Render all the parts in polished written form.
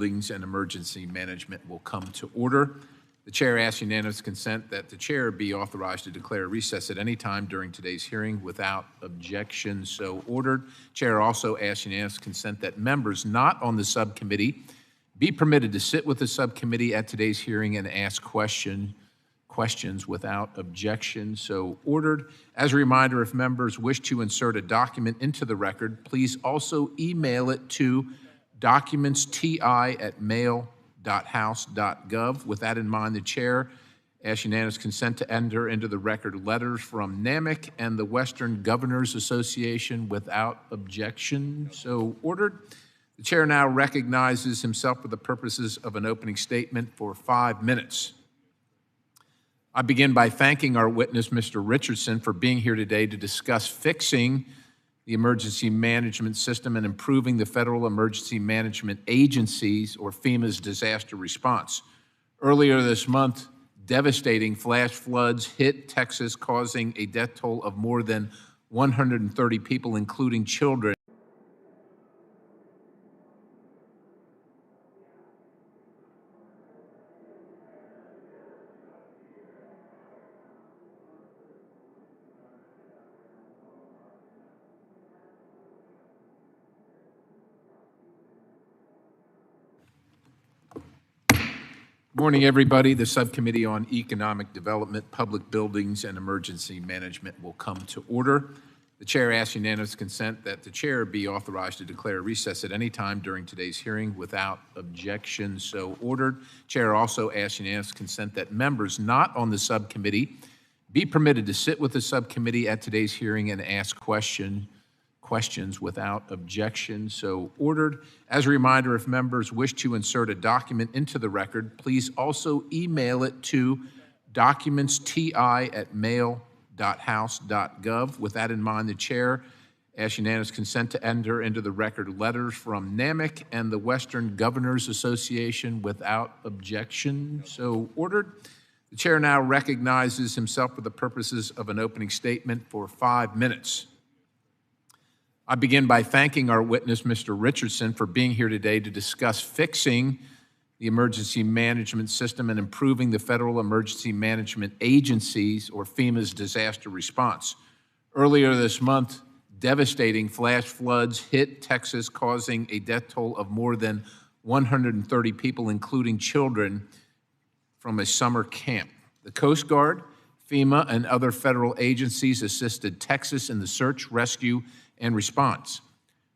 Buildings and Emergency Management will come to order. The chair asks unanimous consent that the chair be authorized to declare recess at any time during today's hearing without objection. So ordered. Chair also asks unanimous consent that members not on the subcommittee be permitted to sit with the subcommittee at today's hearing and ask questions without objection. So ordered. As a reminder, if members wish to insert a document into the record, please also email it to documentsti@mail.house.gov. With that in mind, the chair asks unanimous consent to enter into the record letters from NAMIC and the Western Governors Association without objection. So ordered. The chair now recognizes himself for the purposes of an opening statement for 5 minutes. I begin by thanking our witness, Mr. Richardson, for being here today to discuss fixing the emergency management system and improving the federal emergency management agencies, or FEMA's, disaster response. Earlier this month, devastating flash floods hit Texas, causing a death toll of more than 130 people, including children. Good morning, everybody. The Subcommittee on Economic Development, Public Buildings, and Emergency Management will come to order. The chair asks unanimous consent that the chair be authorized to declare recess at any time during today's hearing without objection. So ordered. Chair also asks unanimous consent that members not on the subcommittee be permitted to sit with the subcommittee at today's hearing and ask questions without objection. So ordered. As a reminder, if members wish to insert a document into the record, please also email it to documentsti@mail.house.gov. With that in mind, the chair asks unanimous consent to enter into the record letters from NAMIC and the Western Governors Association without objection. So ordered. The chair now recognizes himself for the purposes of an opening statement for 5 minutes. I begin by thanking our witness, Mr. Richardson, for being here today to discuss fixing the emergency management system and improving the federal emergency management agencies, or FEMA's, disaster response. Earlier this month, devastating flash floods hit Texas, causing a death toll of more than 130 people, including children, from a summer camp. The Coast Guard, FEMA, and other federal agencies assisted Texas in the search, rescue, and response.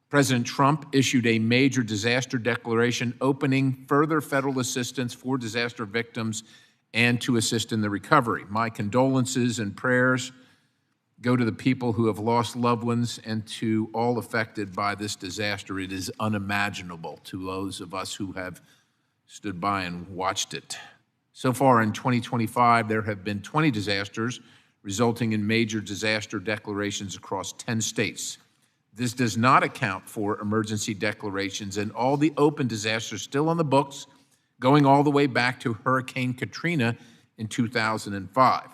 President Trump issued a major disaster declaration opening further federal assistance for disaster victims and to assist in the recovery. My condolences and prayers go to the people who have lost loved ones and to all affected by this disaster. It is unimaginable to those of us who have stood by and watched it. So far in 2025, there have been 20 disasters, resulting in major disaster declarations across 10 states. This does not account for emergency declarations and all the open disasters still on the books, going all the way back to Hurricane Katrina in 2005.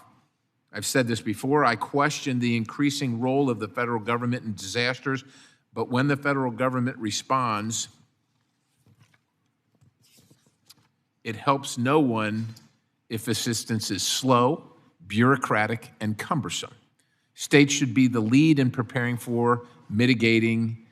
I've said this before, I question the increasing role of the federal government in disasters, but when the federal government responds, it helps no one if assistance is slow, bureaucratic, and cumbersome. States should be the lead in preparing for, mitigating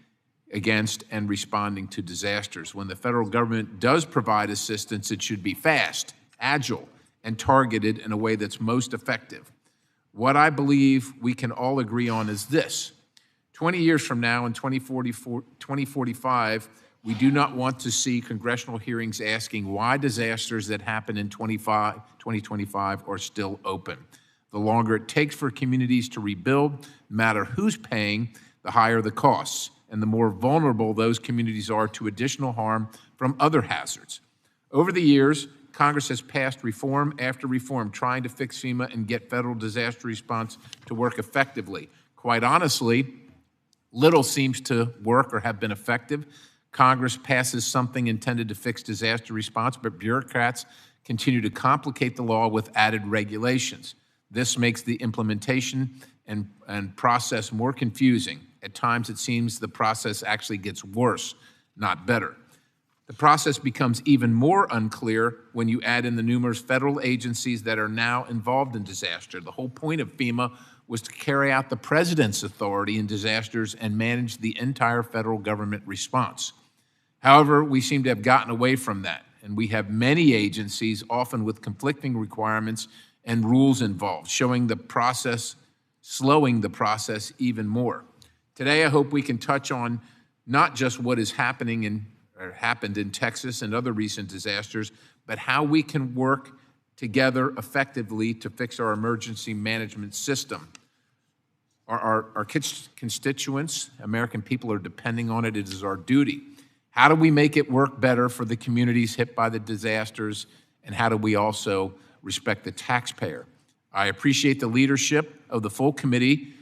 against, and responding to disasters. When the federal government does provide assistance, it should be fast, agile, and targeted in a way that's most effective. What I believe we can all agree on is this: 20 years from now, in 2045, we do not want to see congressional hearings asking why disasters that happen in 2025 are still open. The longer it takes for communities to rebuild, no matter who's paying, the higher the costs, and the more vulnerable those communities are to additional harm from other hazards. Over the years, Congress has passed reform after reform trying to fix FEMA and get federal disaster response to work effectively. Quite honestly, little seems to work or have been effective. Congress passes something intended to fix disaster response, but bureaucrats continue to complicate the law with added regulations. This makes the implementation and process more confusing. At times, it seems the process actually gets worse, not better. The process becomes even more unclear when you add in the numerous federal agencies that are now involved in disaster. The whole point of FEMA was to carry out the president's authority in disasters and manage the entire federal government response. However, we seem to have gotten away from that, and we have many agencies, often with conflicting requirements and rules involved, slowing the process even more. Today, I hope we can touch on not just what is happened in Texas and other recent disasters, but how we can work together effectively to fix our emergency management system. Our constituents, American people, are depending on it. It is our duty. How do we make it work better for the communities hit by the disasters, and how do we also respect the taxpayer? I appreciate the leadership of the full committee,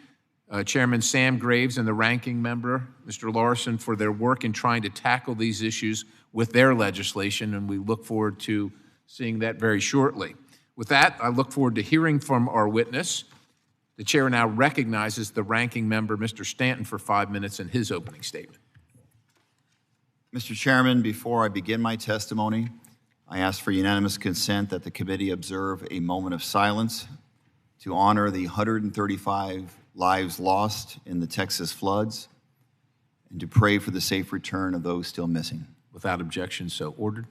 Chairman Sam Graves and the ranking member, Mr. Larson, for their work in trying to tackle these issues with their legislation, and we look forward to seeing that very shortly. With that, I look forward to hearing from our witness. The chair now recognizes the ranking member, Mr. Stanton, for 5 minutes in his opening statement. Mr. Chairman, before I begin my testimony, I ask for unanimous consent that the committee observe a moment of silence to honor the 135 lives lost in the Texas floods and to pray for the safe return of those still missing. Without objection, so ordered.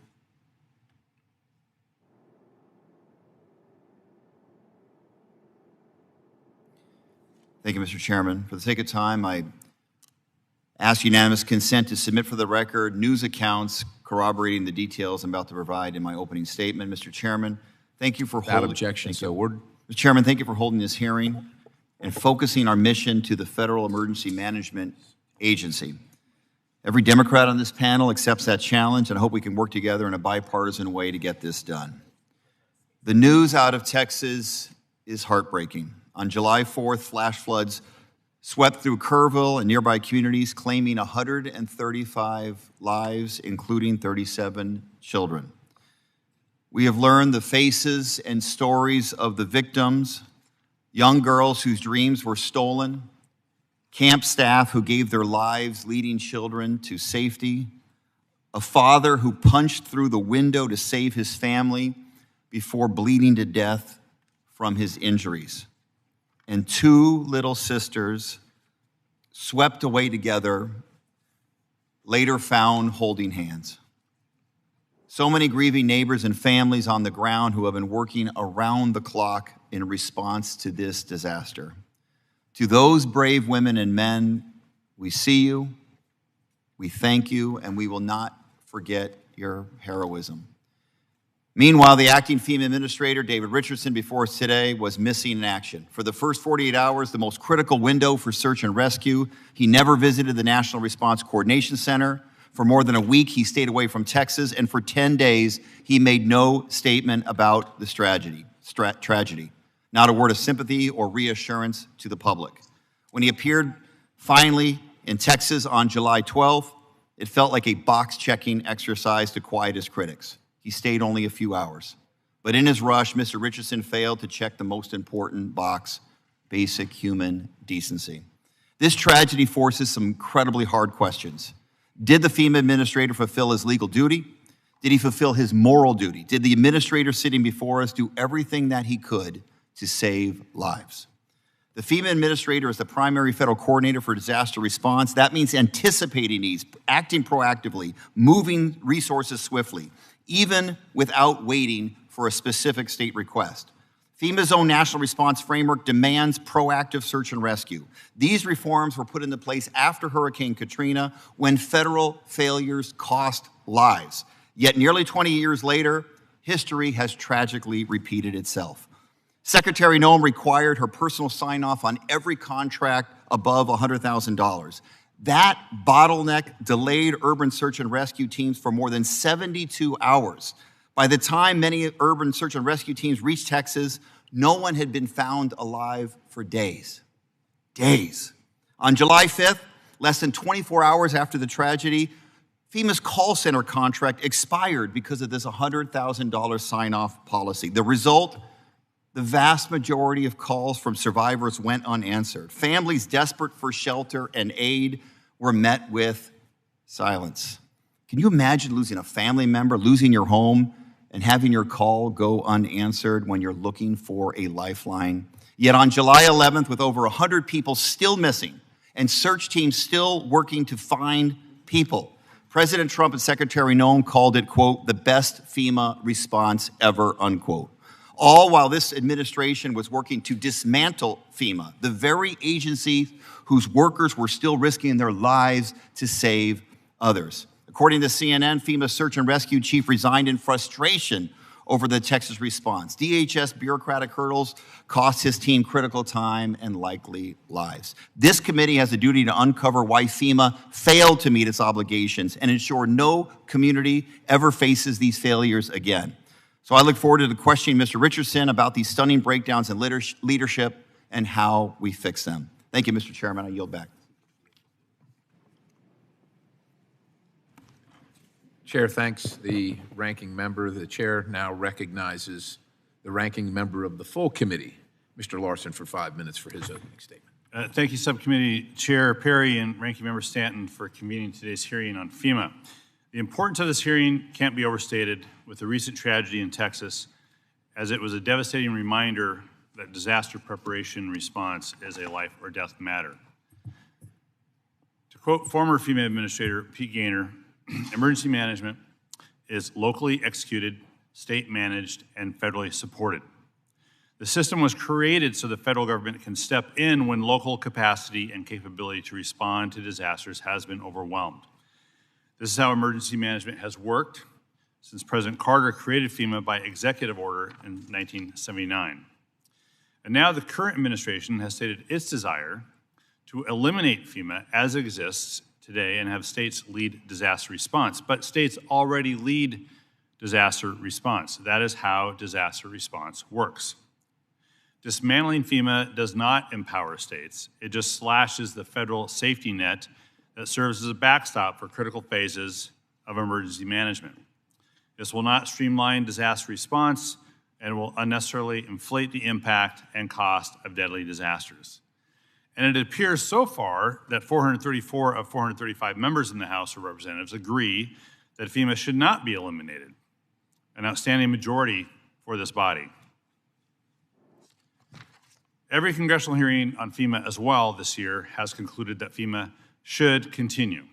Thank you, Mr. Chairman. For the sake of time, I ask unanimous consent to submit for the record news accounts corroborating the details I'm about to provide in my opening statement. Mr. Chairman, thank you for holding— Without objection, so ordered. Mr. Chairman, thank you for holding this hearing and focusing our mission to the Federal Emergency Management Agency. Every Democrat on this panel accepts that challenge, and I hope we can work together in a bipartisan way to get this done. The news out of Texas is heartbreaking. On July 4th, flash floods swept through Kerrville and nearby communities, claiming 135 lives, including 37 children. We have learned the faces and stories of the victims, young girls whose dreams were stolen, camp staff who gave their lives leading children to safety, a father who punched through the window to save his family before bleeding to death from his injuries, and two little sisters swept away together, later found holding hands. So many grieving neighbors and families on the ground who have been working around the clock in response to this disaster. To those brave women and men, we see you, we thank you, and we will not forget your heroism. Meanwhile, the acting FEMA administrator, David Richardson, before us today, was missing in action. For the first 48 hours, the most critical window for search and rescue, he never visited the National Response Coordination Center. For more than a week, he stayed away from Texas, and for 10 days, he made no statement about this tragedy. Not a word of sympathy or reassurance to the public. When he appeared finally in Texas on July 12th, it felt like a box-checking exercise to quiet his critics. He stayed only a few hours. But in his rush, Mr. Richardson failed to check the most important box: basic human decency. This tragedy forces some incredibly hard questions. Did the FEMA administrator fulfill his legal duty? Did he fulfill his moral duty? Did the administrator sitting before us do everything that he could to save lives? The FEMA administrator is the primary federal coordinator for disaster response. That means anticipating needs, acting proactively, moving resources swiftly, even without waiting for a specific state request. FEMA's own national response framework demands proactive search and rescue. These reforms were put into place after Hurricane Katrina, when federal failures cost lives. Yet nearly 20 years later, history has tragically repeated itself. Secretary Noem required her personal sign-off on every contract above $100,000. That bottleneck delayed urban search and rescue teams for more than 72 hours. By the time many urban search and rescue teams reached Texas, no one had been found alive for days. Days. On July 5th, less than 24 hours after the tragedy, FEMA's call center contract expired because of this $100,000 sign-off policy. The result, the vast majority of calls from survivors went unanswered. Families desperate for shelter and aid were met with silence. Can you imagine losing a family member, losing your home, and having your call go unanswered when you're looking for a lifeline? Yet on July 11th, with over 100 people still missing and search teams still working to find people, President Trump and Secretary Noem called it, quote, the best FEMA response ever, unquote. All while this administration was working to dismantle FEMA, the very agency whose workers were still risking their lives to save others. According to CNN, FEMA search and rescue chief resigned in frustration over the Texas response. DHS bureaucratic hurdles cost his team critical time and likely lives. This committee has a duty to uncover why FEMA failed to meet its obligations and ensure no community ever faces these failures again. So I look forward to questioning Mr. Richardson about these stunning breakdowns in leadership and how we fix them. Thank you, Mr. Chairman. I yield back. Chair thanks the ranking member. The chair now recognizes the ranking member of the full committee, Mr. Larson, for 5 minutes for his opening statement. Thank you, Subcommittee Chair Perry and Ranking Member Stanton, for convening today's hearing on FEMA. The importance of this hearing can't be overstated with the recent tragedy in Texas, as it was a devastating reminder that disaster preparation response is a life or death matter. To quote former FEMA Administrator Pete Gaynor, emergency management is locally executed, state managed, and federally supported. The system was created so the federal government can step in when local capacity and capability to respond to disasters has been overwhelmed. This is how emergency management has worked since President Carter created FEMA by executive order in 1979. And now the current administration has stated its desire to eliminate FEMA as it exists today and have states lead disaster response. But states already lead disaster response. That is how disaster response works. Dismantling FEMA does not empower states. It just slashes the federal safety net that serves as a backstop for critical phases of emergency management. This will not streamline disaster response and will unnecessarily inflate the impact and cost of deadly disasters. And it appears so far that 434 of 435 members in the House of Representatives agree that FEMA should not be eliminated, an outstanding majority for this body. Every congressional hearing on FEMA as well this year has concluded that FEMA should continue.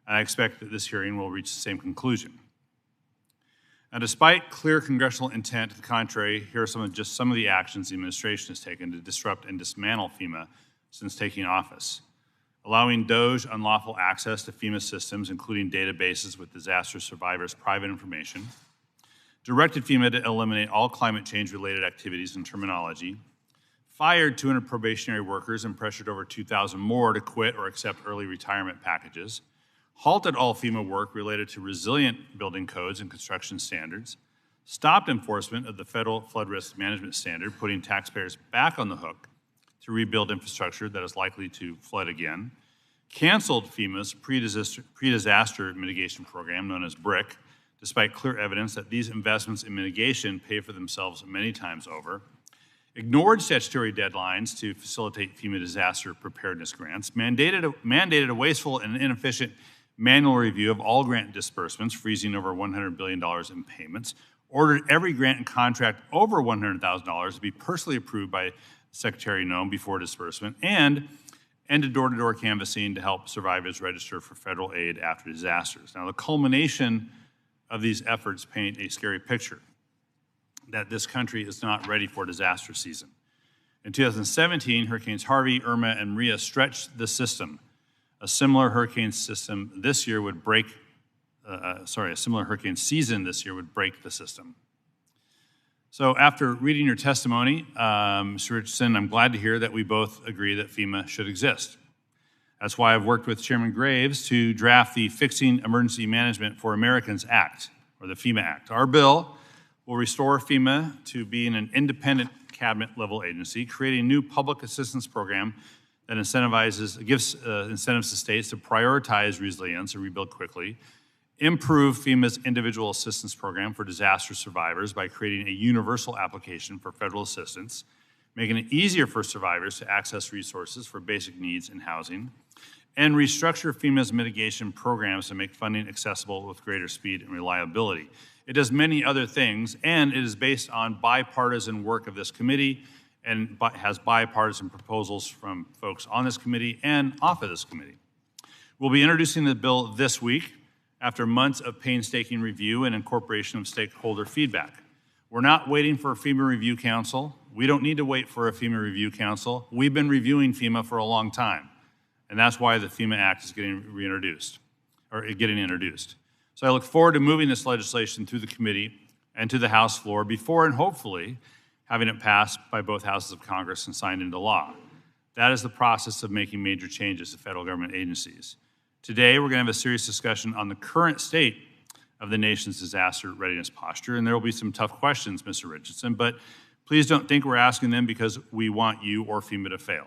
And I expect that this hearing will reach the same conclusion. Now, despite clear congressional intent to the contrary, here are some of the actions the administration has taken to disrupt and dismantle FEMA since taking office. Allowing DOJ unlawful access to FEMA systems, including databases with disaster survivors' private information. Directed FEMA to eliminate all climate change-related activities and terminology. Fired 200 probationary workers and pressured over 2,000 more to quit or accept early retirement packages. Halted all FEMA work related to resilient building codes and construction standards. Stopped enforcement of the federal flood risk management standard, putting taxpayers back on the hook to rebuild infrastructure that is likely to flood again. Canceled FEMA's pre-disaster mitigation program, known as BRIC, despite clear evidence that these investments in mitigation pay for themselves many times over. Ignored statutory deadlines to facilitate FEMA disaster preparedness grants, mandated a wasteful and inefficient manual review of all grant disbursements, freezing over $100 billion in payments, ordered every grant and contract over $100,000 to be personally approved by Secretary Noem before disbursement, and ended door-to-door canvassing to help survivors register for federal aid after disasters. Now, the culmination of these efforts paint a scary picture that this country is not ready for disaster season. In 2017, Hurricanes Harvey, Irma, and Maria stretched the system. A similar hurricane season this year would break the system. So after reading your testimony, Mr. Richardson, I'm glad to hear that we both agree that FEMA should exist. That's why I've worked with Chairman Graves to draft the Fixing Emergency Management for Americans Act, or the FEMA Act. Our bill will restore FEMA to being an independent cabinet-level agency, create a new public assistance program that gives incentives to states to prioritize resilience and rebuild quickly, improve FEMA's individual assistance program for disaster survivors by creating a universal application for federal assistance, making it easier for survivors to access resources for basic needs and housing, and restructure FEMA's mitigation programs to make funding accessible with greater speed and reliability. It does many other things, and it is based on bipartisan work of this committee and has bipartisan proposals from folks on this committee and off of this committee. We'll be introducing the bill this week after months of painstaking review and incorporation of stakeholder feedback. We're not waiting for a FEMA Review Council. We don't need to wait for a FEMA Review Council. We've been reviewing FEMA for a long time, and that's why the FEMA Act is getting introduced. So I look forward to moving this legislation through the committee and to the House floor before and hopefully having it passed by both houses of Congress and signed into law. That is the process of making major changes to federal government agencies. Today, we're going to have a serious discussion on the current state of the nation's disaster readiness posture, and there will be some tough questions, Mr. Richardson, but please don't think we're asking them because we want you or FEMA to fail.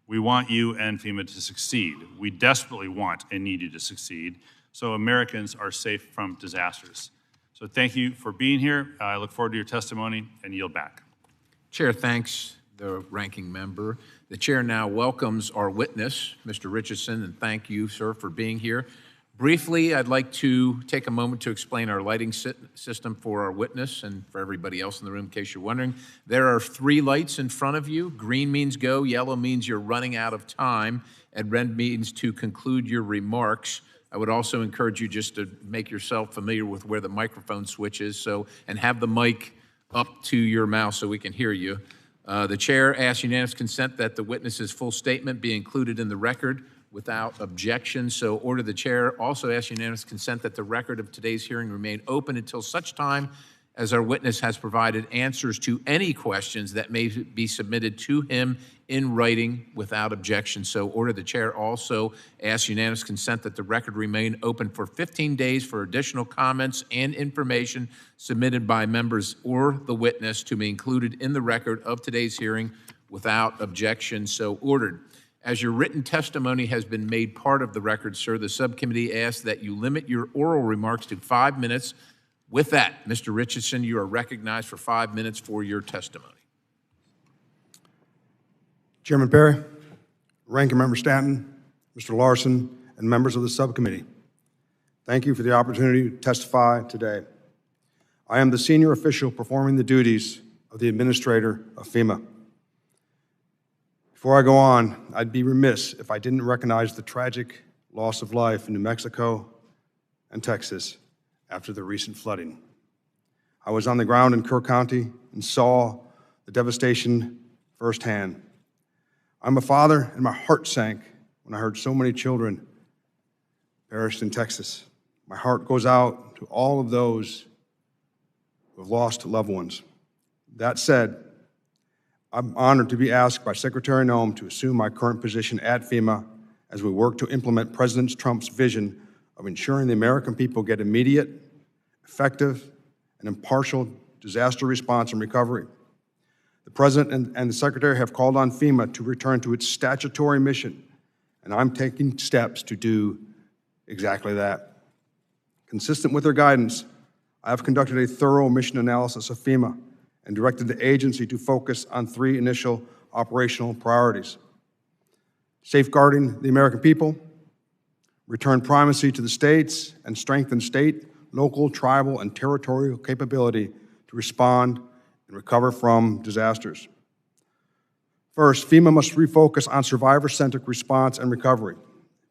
We want you and FEMA to succeed. We desperately want and need you to succeed so Americans are safe from disasters. So thank you for being here. I look forward to your testimony and yield back. Chair thanks the ranking member. The chair now welcomes our witness, Mr. Richardson, and thank you, sir, for being here. Briefly, I'd like to take a moment to explain our lighting system for our witness and for everybody else in the room, in case you're wondering. There are 3 lights in front of you. Green means go, yellow means you're running out of time, and red means to conclude your remarks. I would also encourage you just to make yourself familiar with where the microphone switch is, and have the mic up to your mouth so we can hear you. The chair asks unanimous consent that the witness's full statement be included in the record without objection. So order. The chair also asks unanimous consent that the record of today's hearing remain open until such time as our witness has provided answers to any questions that may be submitted to him in writing without objection. So order. The chair also asks unanimous consent that the record remain open for 15 days for additional comments and information submitted by members or the witness to be included in the record of today's hearing without objection. So ordered. As your written testimony has been made part of the record, sir, the subcommittee asks that you limit your oral remarks to 5 minutes. With that, Mr. Richardson, you are recognized for 5 minutes for your testimony. Chairman Perry, Ranking Member Stanton, Mr. Larson, and members of the subcommittee, thank you for the opportunity to testify today. I am the senior official performing the duties of the administrator of FEMA. Before I go on, I'd be remiss if I didn't recognize the tragic loss of life in New Mexico and Texas after the recent flooding. I was on the ground in Kerr County and saw the devastation firsthand. I'm a father, and my heart sank when I heard so many children perished in Texas. My heart goes out to all of those who have lost loved ones. That said, I'm honored to be asked by Secretary Noem to assume my current position at FEMA as we work to implement President Trump's vision of ensuring the American people get immediate, effective, and impartial disaster response and recovery. The President and the Secretary have called on FEMA to return to its statutory mission, and I'm taking steps to do exactly that. Consistent with their guidance, I have conducted a thorough mission analysis of FEMA and directed the agency to focus on 3 initial operational priorities: safeguarding the American people, return primacy to the states, and strengthen state, local, tribal, and territorial capability to respond and recover from disasters. First, FEMA must refocus on survivor-centric response and recovery.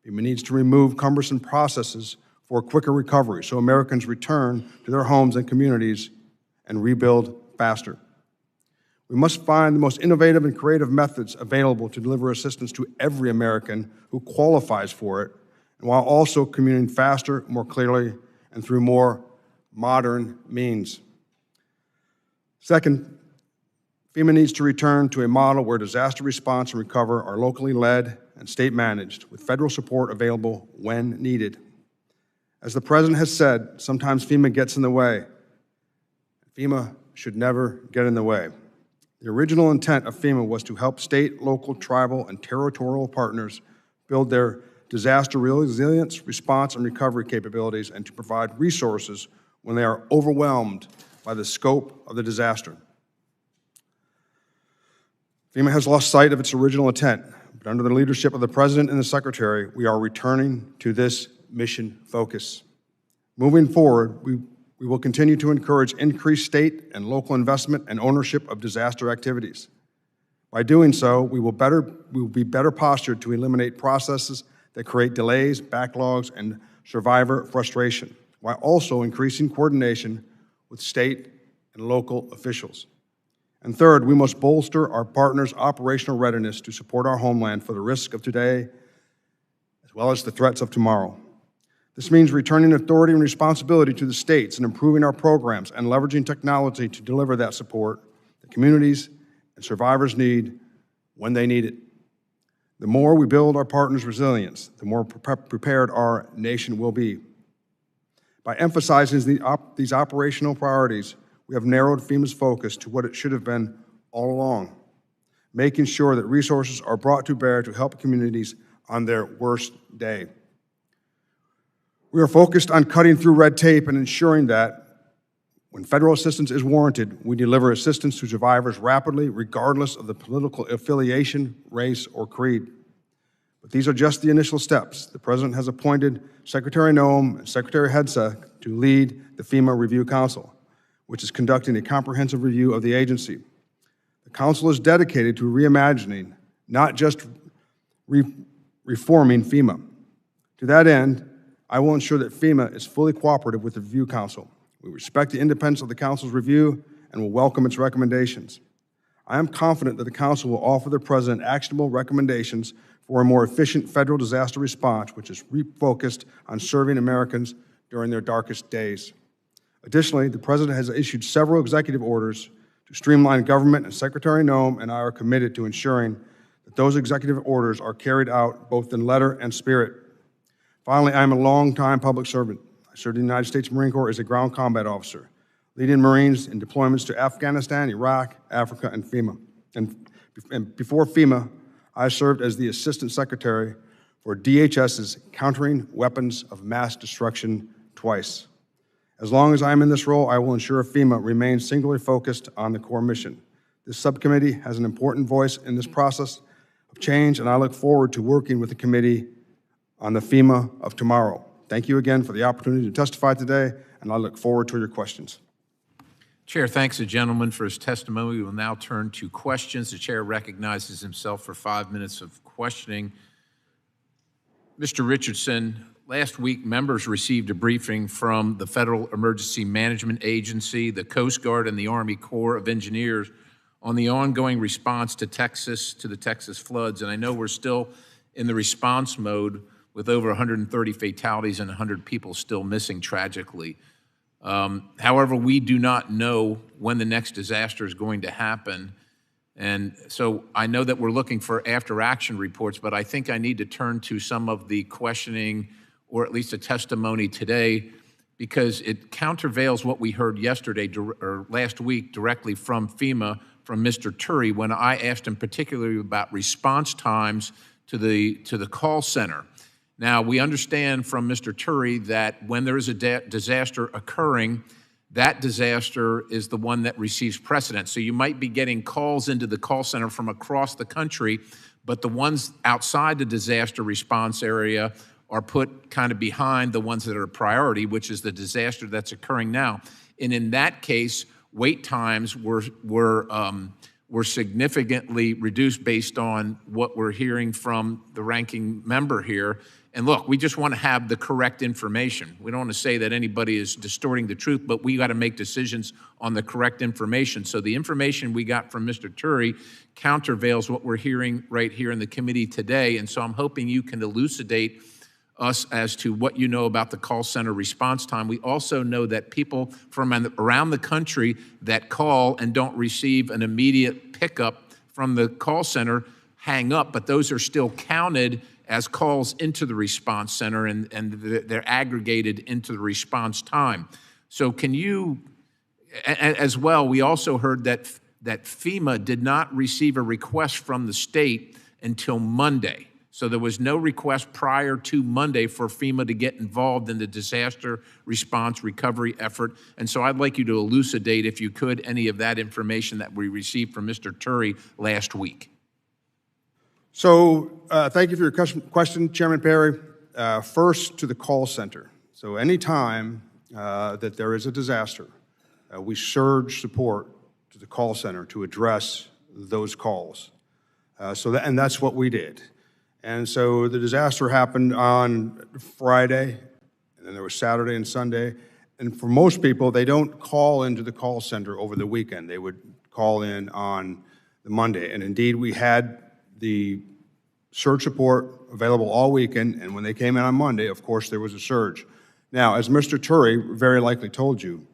FEMA needs to remove cumbersome processes for quicker recovery so Americans return to their homes and communities and rebuild faster. We must find the most innovative and creative methods available to deliver assistance to every American who qualifies for it, and while also communicating faster, more clearly, and through more modern means. Second, FEMA needs to return to a model where disaster response and recovery are locally led and state managed, with federal support available when needed. As the President has said, sometimes FEMA gets in the way. FEMA should never get in the way. The original intent of FEMA was to help state, local, tribal, and territorial partners build their disaster resilience, response, and recovery capabilities, and to provide resources when they are overwhelmed by the scope of the disaster. FEMA has lost sight of its original intent, but But under the leadership of the President and the Secretary, we are returning to this mission focus. Moving forward, we will continue to encourage increased state and local investment and ownership of disaster activities. By doing so, we will be better postured to eliminate processes that create delays, backlogs, and survivor frustration, while also increasing coordination with state and local officials. And third, we must bolster our partners' operational readiness to support our homeland for the risks of today as well as the threats of tomorrow. This means returning authority and responsibility to the states and improving our programs and leveraging technology to deliver that support that communities and survivors need when they need it. The more we build our partners' resilience, the more prepared our nation will be. By emphasizing these operational priorities, we have narrowed FEMA's focus to what it should have been all along, making sure that resources are brought to bear to help communities on their worst day. We are focused on cutting through red tape and ensuring that when federal assistance is warranted, we deliver assistance to survivors rapidly, regardless of the political affiliation, race, or creed. But these are just the initial steps. The President has appointed Secretary Noem and Secretary Hedsa to lead the FEMA Review Council, which is conducting a comprehensive review of the agency. The Council is dedicated to reimagining, not just reforming FEMA. To that end, I will ensure that FEMA is fully cooperative with the Review Council. We respect the independence of the Council's review and will welcome its recommendations. I am confident that the Council will offer the President actionable recommendations for a more efficient federal disaster response, which is refocused on serving Americans during their darkest days. Additionally, the President has issued several executive orders to streamline government, and Secretary Noem and I are committed to ensuring that those executive orders are carried out both in letter and spirit. Finally, I am a longtime public servant. I served in the United States Marine Corps as a ground combat officer, leading Marines in deployments to Afghanistan, Iraq, Africa, and FEMA. And before FEMA, I served as the Assistant Secretary for DHS's Countering Weapons of Mass Destruction twice. As long as I am in this role, I will ensure FEMA remains singularly focused on the core mission. This subcommittee has an important voice in this process of change, and I look forward to working with the committee on the FEMA of tomorrow. Thank you again for the opportunity to testify today, and I look forward to your questions. Chair thanks the gentleman for his testimony. We will now turn to questions. The chair recognizes himself for 5 minutes of questioning. Mr. Richardson, last week members received a briefing from the Federal Emergency Management Agency, the Coast Guard, and the Army Corps of Engineers on the ongoing response to the Texas floods. And I know we're still in the response mode with over 130 fatalities and 100 people still missing tragically. However, we do not know when the next disaster is going to happen. And so I know that we're looking for after-action reports, but I think I need to turn to some of the questioning, or at least a testimony today, because it countervails what we heard yesterday or last week directly from FEMA, from Mr. Turi, when I asked him particularly about response times to the call center. Now, we understand from Mr. Turi that when there is a disaster occurring, that disaster is the one that receives precedence. So you might be getting calls into the call center from across the country, but the ones outside the disaster response area are put kind of behind the ones that are a priority, which is the disaster that's occurring now. And in that case, wait times were significantly reduced based on what we're hearing from the ranking member here. And look, we just want to have the correct information. We don't want to say that anybody is distorting the truth, but we got to make decisions on the correct information. So the information we got from Mr. Turi countervails what we're hearing right here in the committee today. And so I'm hoping you can elucidate us as to what you know about the call center response time. We also know that people from around the country that call and don't receive an immediate pickup from the call center hang up, but those are still counted as calls into the response center, and they're aggregated into the response time. So can you, as well, we also heard that FEMA did not receive a request from the state until Monday. So there was no request prior to Monday for FEMA to get involved in the disaster response recovery effort. And so I'd like you to elucidate, if you could, any of that information that we received from Mr. Turi last week. So thank you for your question, Chairman Perry. First, to the call center. So anytime that there is a disaster, we surge support to the call center to address those calls. And that's what we did. And so the disaster happened on Friday, and then there was Saturday and Sunday. And for most people, they don't call into the call center over the weekend. They would call in on the Monday. And indeed, we had the surge support available all weekend, and when they came in on Monday, of course, there was a surge. Now, as Mr. Turi very likely told you,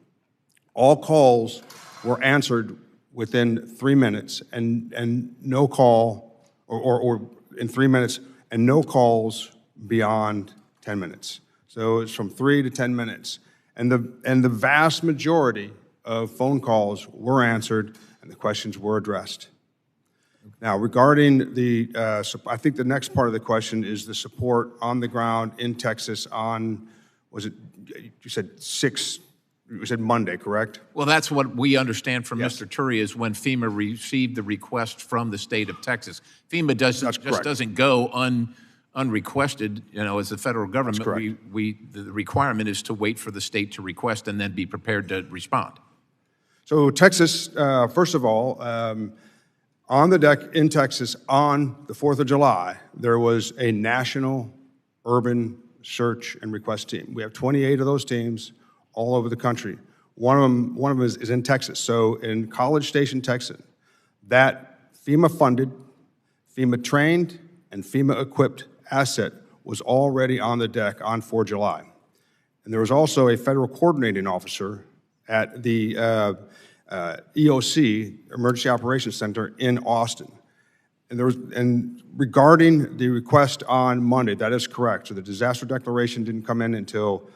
all calls were answered within 3 minutes, and no call, or in 3 minutes, and no calls beyond 10 minutes. So it's from 3 to 10 minutes. And the vast majority of phone calls were answered, and the questions were addressed. Now, regarding I think the next part of the question is the support on the ground in Texas on, you said Monday, correct? Well, that's what we understand from Yes. Mr. Turi is when FEMA received the request from the state of Texas. FEMA doesn't go unrequested, as the federal government. That's correct. The requirement is to wait for the state to request and then be prepared to respond. So Texas, first of all, on the deck in Texas on the 4th of July, there was a national urban search and request team. We have 28 of those teams all over the country. One of them is in Texas. So in College Station, Texas, that FEMA-funded, FEMA-trained, and FEMA-equipped asset was already on the deck on 4 July. And there was also a federal coordinating officer at the EOC, Emergency Operations Center, in Austin. And regarding the request on Monday, that is correct. So the disaster declaration didn't come in until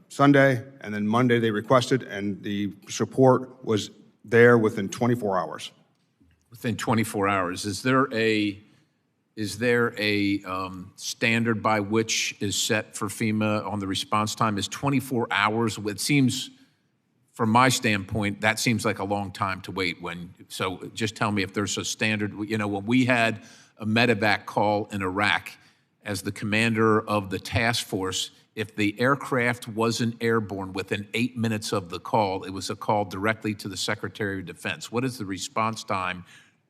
Sunday, and then Monday they requested, and the support was there within 24 hours. Within 24 hours, is there a standard by which is set for FEMA on the response time? Is 24 hours? It seems, from my standpoint, that seems like a long time to wait. So just tell me if there's a standard. When we had a medevac call in Iraq, as the commander of the task force, if the aircraft wasn't airborne within 8 minutes of the call, it was a call directly to the Secretary of Defense. What is the response time,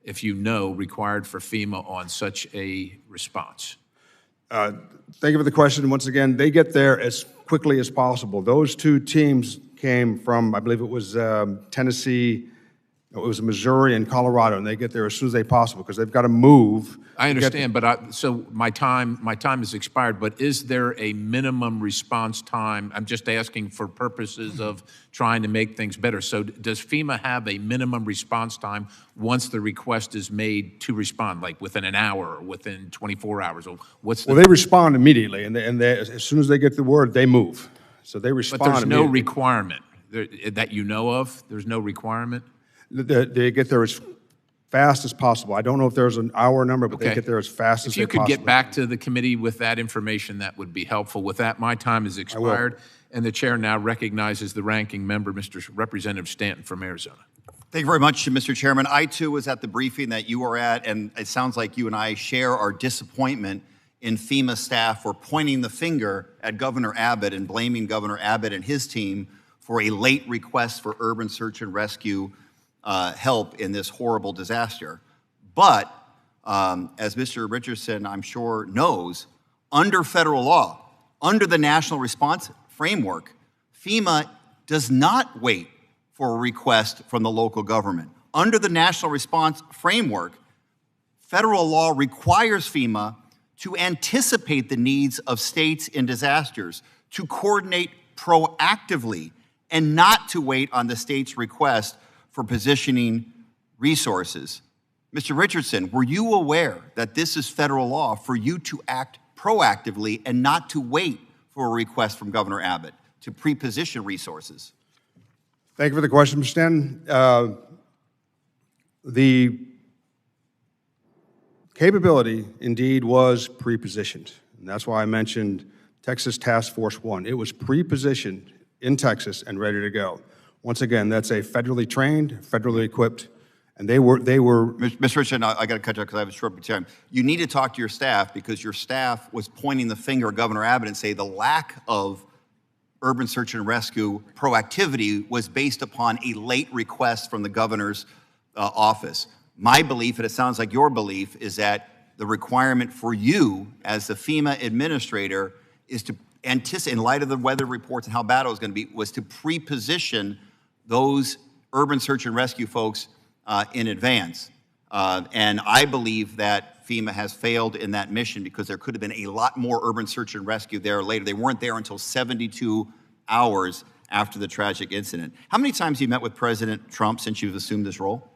if you know, required for FEMA on such a response? Thank you for the question. Once again, they get there as quickly as possible. Those two teams came from, I believe it was Tennessee, it was Missouri and Colorado, and they get there as soon as they possible because they've got to move. I understand, but so my time has expired, but is there a minimum response time? I'm just asking for purposes of trying to make things better. So does FEMA have a minimum response time once the request is made to respond, like within an hour or within 24 hours? Or Well, they respond immediately, and they, as soon as they get the word, they move. So they respond But there's no immediately. requirement that you know of? There's no requirement? They get there as fast as possible. I don't know if there's an hour number, but they get there as fast as If they you could possibly get back to the committee with that information, that would be helpful. With that, my time has expired, and the chair now recognizes the ranking member, Mr. Representative Stanton from Arizona. Thank you very much, Mr. Chairman. I, too, was at the briefing that you were at, and it sounds like you and I share our disappointment in FEMA staff for pointing the finger at Governor Abbott and blaming Governor Abbott and his team for a late request for urban search and rescue help in this horrible disaster. But as Mr. Richardson, I'm sure, knows, under federal law, under the National Response Framework, FEMA does not wait for a request from the local government. Under the National Response Framework, federal law requires FEMA to anticipate the needs of states in disasters, to coordinate proactively, and not to wait on the state's request for positioning resources. Mr. Richardson, were you aware that this is federal law for you to act proactively and not to wait for a request from Governor Abbott to pre-position resources? Thank you for the question, Mr. Stanton. The capability, indeed, was pre-positioned. And that's why I mentioned Texas Task Force 1. It was pre-positioned in Texas and ready to go. Once again, that's a federally trained, federally equipped And they were Mr. Richardson, I got to cut you off because I have a short time. You need to talk to your staff because your staff was pointing the finger at Governor Abbott and say the lack of urban search and rescue proactivity was based upon a late request from the governor's office. My belief, and it sounds like your belief, is that the requirement for you as the FEMA administrator is to anticipate, in light of the weather reports and how bad it was going to be, was to pre-position those urban search and rescue folks in advance. And I believe that FEMA has failed in that mission because there could have been a lot more urban search and rescue there later. They weren't there until 72 hours after the tragic incident. How many times have you met with President Trump since you've assumed this role?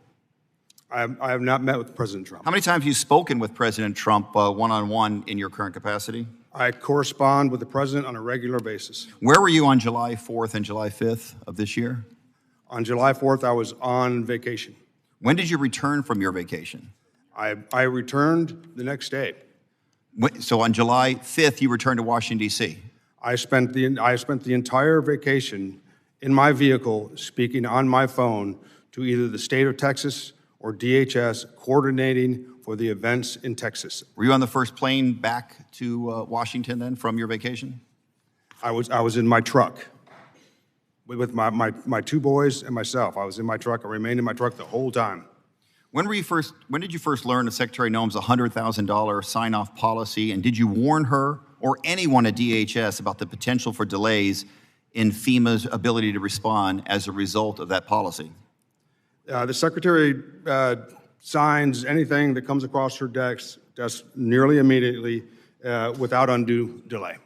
I have not met with President Trump. How many times have you spoken with President Trump one-on-one in your current capacity? I correspond with the president on a regular basis. Where were you on July 4th and July 5th of this year? On July 4th, I was on vacation. When did you return from your vacation? I returned the next day. So on July 5th, you returned to Washington, D.C.? I spent the entire vacation in my vehicle speaking on my phone to either the state of Texas or DHS, coordinating for the events in Texas. Were you on the first plane back to Washington then from your vacation? I was in my truck with my two boys and myself. I was in my truck. I remained in my truck the whole time. When did you first learn of Secretary Noem's $100,000 sign-off policy, and did you warn her or anyone at DHS about the potential for delays in FEMA's ability to respond as a result of that policy? The Secretary signs anything that comes across her desk nearly immediately without undue delay.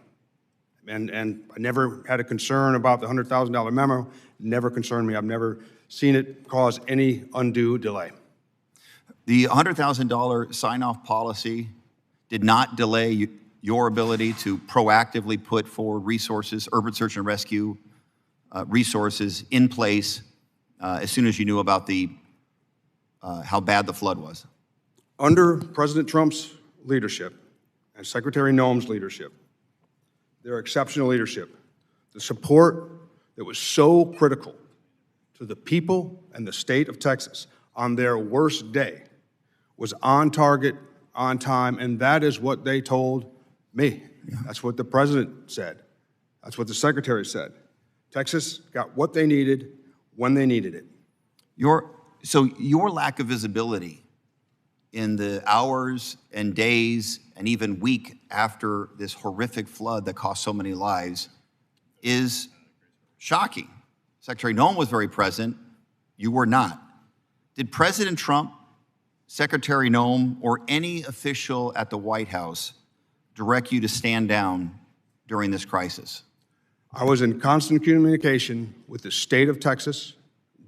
And I never had a concern about the $100,000 memo. Never concerned me. I've never seen it cause any undue delay. The $100,000 sign-off policy did not delay your ability to proactively put forward resources, urban search and rescue resources in place as soon as you knew about how bad the flood was. Under President Trump's leadership and Secretary Noem's leadership, their exceptional leadership, the support that was so critical to the people and the state of Texas on their worst day was on target, on time, and that is what they told me. Yeah. That's what the president said. That's what the secretary said. Texas got what they needed when they needed it. So your lack of visibility in the hours and days and even week after this horrific flood that cost so many lives is shocking. Secretary Noem was very present. You were not. Did President Trump, Secretary Noem, or any official at the White House direct you to stand down during this crisis? I was in constant communication with the state of Texas,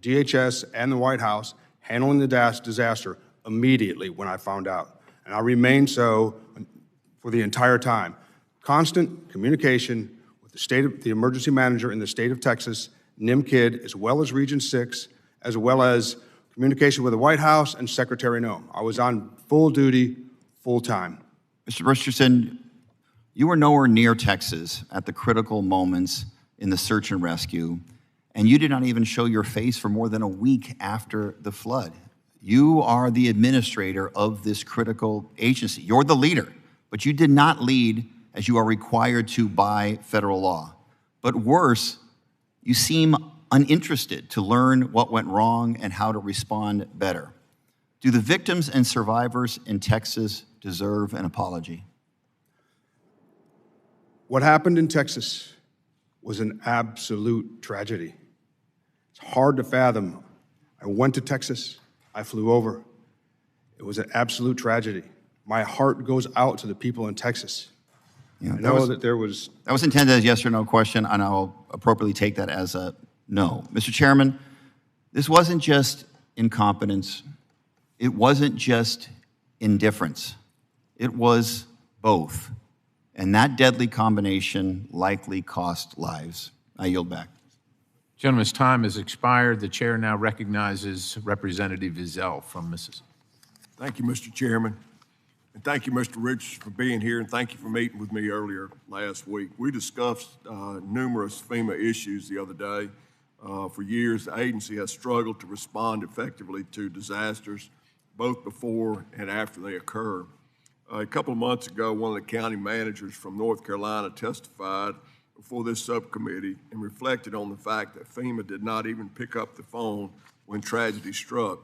DHS, and the White House, handling the disaster immediately when I found out. And I remained so for the entire time. Constant communication with the emergency manager in the state of Texas, NIM Kidd, as well as Region 6, as well as communication with the White House and Secretary Noem. I was on full duty, full time. Mr. Richardson, you were nowhere near Texas at the critical moments in the search and rescue, and you did not even show your face for more than a week after the flood. You are the administrator of this critical agency. You're the leader, but you did not lead as you are required to by federal law. But worse, you seem uninterested to learn what went wrong and how to respond better. Do the victims and survivors in Texas deserve an apology? What happened in Texas was an absolute tragedy. It's hard to fathom. I went to Texas. I flew over. It was an absolute tragedy. My heart goes out to the people in Texas. Yeah, I know that there was... That was intended as a yes or no question, and I'll appropriately take that as a no. Mr. Chairman, this wasn't just incompetence. It wasn't just indifference. It was both. And that deadly combination likely cost lives. I yield back. Gentleman's time has expired. The chair now recognizes Representative Vizell from Mississippi. Thank you, Mr. Chairman. And thank you, Mr. Richardson, for being here, and thank you for meeting with me earlier last week. We discussed numerous FEMA issues the other day. For years, the agency has struggled to respond effectively to disasters, both before and after they occur. A couple of months ago, one of the county managers from North Carolina testified before this subcommittee and reflected on the fact that FEMA did not even pick up the phone when tragedy struck.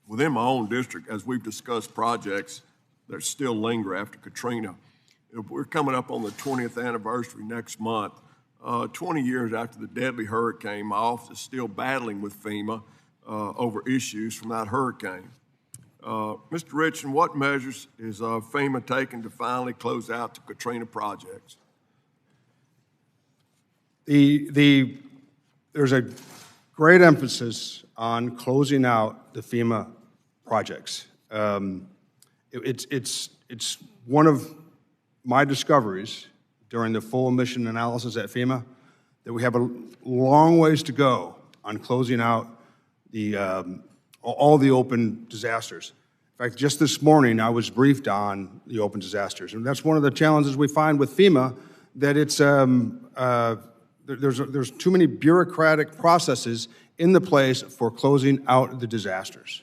Within my own district, as we've discussed projects that still linger after Katrina, we're coming up on the 20th anniversary next month. 20 years after the deadly hurricane, my office is still battling with FEMA over issues from that hurricane. Mr. Richardson, what measures is FEMA taking to finally close out the Katrina projects? There's a great emphasis on closing out the FEMA projects. It's one of my discoveries during the full mission analysis at FEMA that we have a long ways to go on closing out all the open disasters. In fact, just this morning, I was briefed on the open disasters, and that's one of the challenges we find with FEMA, that it's there's too many bureaucratic processes in the place for closing out the disasters.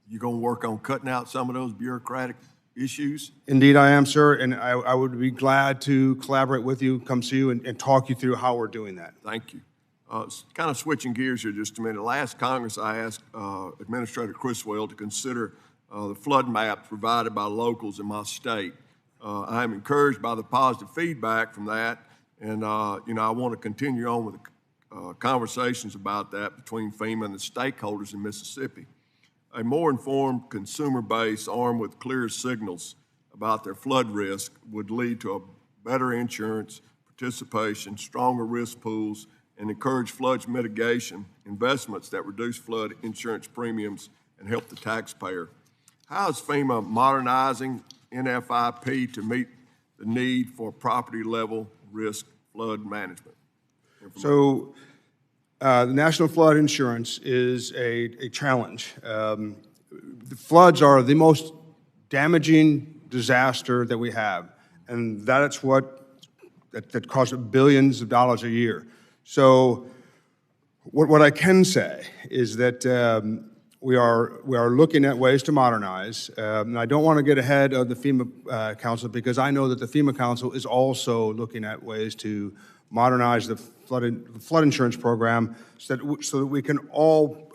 You gonna work on cutting out some of those bureaucratic issues? Indeed, I am, sir, and I would be glad to collaborate with you, come see you, and talk you through how we're doing that. Thank you. Kind of switching gears here just a minute. Last Congress, I asked Administrator Criswell to consider the flood maps provided by locals in my state. I am encouraged by the positive feedback from that, and I want to continue on with conversations about that between FEMA and the stakeholders in Mississippi. A more informed consumer base armed with clear signals about their flood risk would lead to a better insurance participation, stronger risk pools, and encourage flood mitigation investments that reduce flood insurance premiums and help the taxpayer. How is FEMA modernizing NFIP to meet the need for property level risk flood management? So the National Flood Insurance is a challenge. The floods are the most damaging disaster that we have, and that's that costs billions of dollars a year. So what I can say is that we are looking at ways to modernize, and I don't want to get ahead of the FEMA Council, because I know that the FEMA Council is also looking at ways to modernize the flood insurance program so that we can all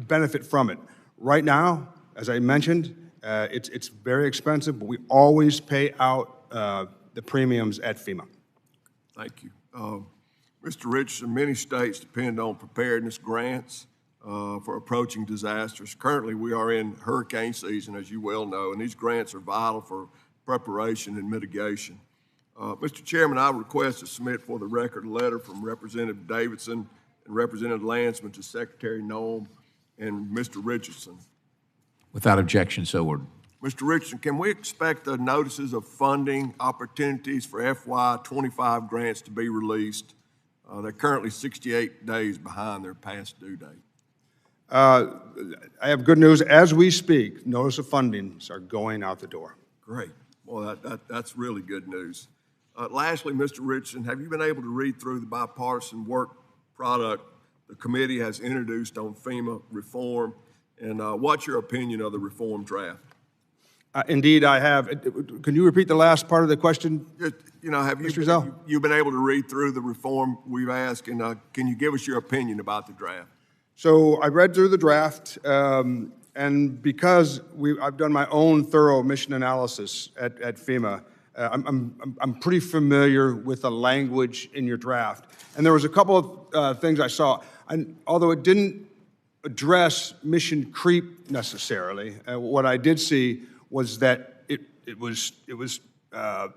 benefit from it. Right now, as I mentioned, it's very expensive, but we always pay out the premiums at FEMA. Thank you. Mr. Richardson, many states depend on preparedness grants for approaching disasters. Currently, we are in hurricane season, as you well know, and these grants are vital for preparation and mitigation. Mr. Chairman, I request to submit for the record a letter from Representative Davidson and Representative Lansman to Secretary Noem and Mr. Richardson. Without objection, so ordered. Mr. Richardson, can we expect the notices of funding opportunities for FY25 grants to be released? They're currently 68 days behind their past due date. I have good news. As we speak, notice of fundings are going out the door. Great. Well, that's really good news. Lastly, Mr. Richardson, have you been able to read through the bipartisan work product the committee has introduced on FEMA reform, and what's your opinion of the reform draft? Indeed, I have. Can you repeat the last part of the question? Have you been able to read through the reform we've asked, and can you give us your opinion about the draft? So I read through the draft, and because I've done my own thorough mission analysis at FEMA, I'm pretty familiar with the language in your draft. And there was a couple of things I saw. And although it didn't address mission creep necessarily, what I did see was that it was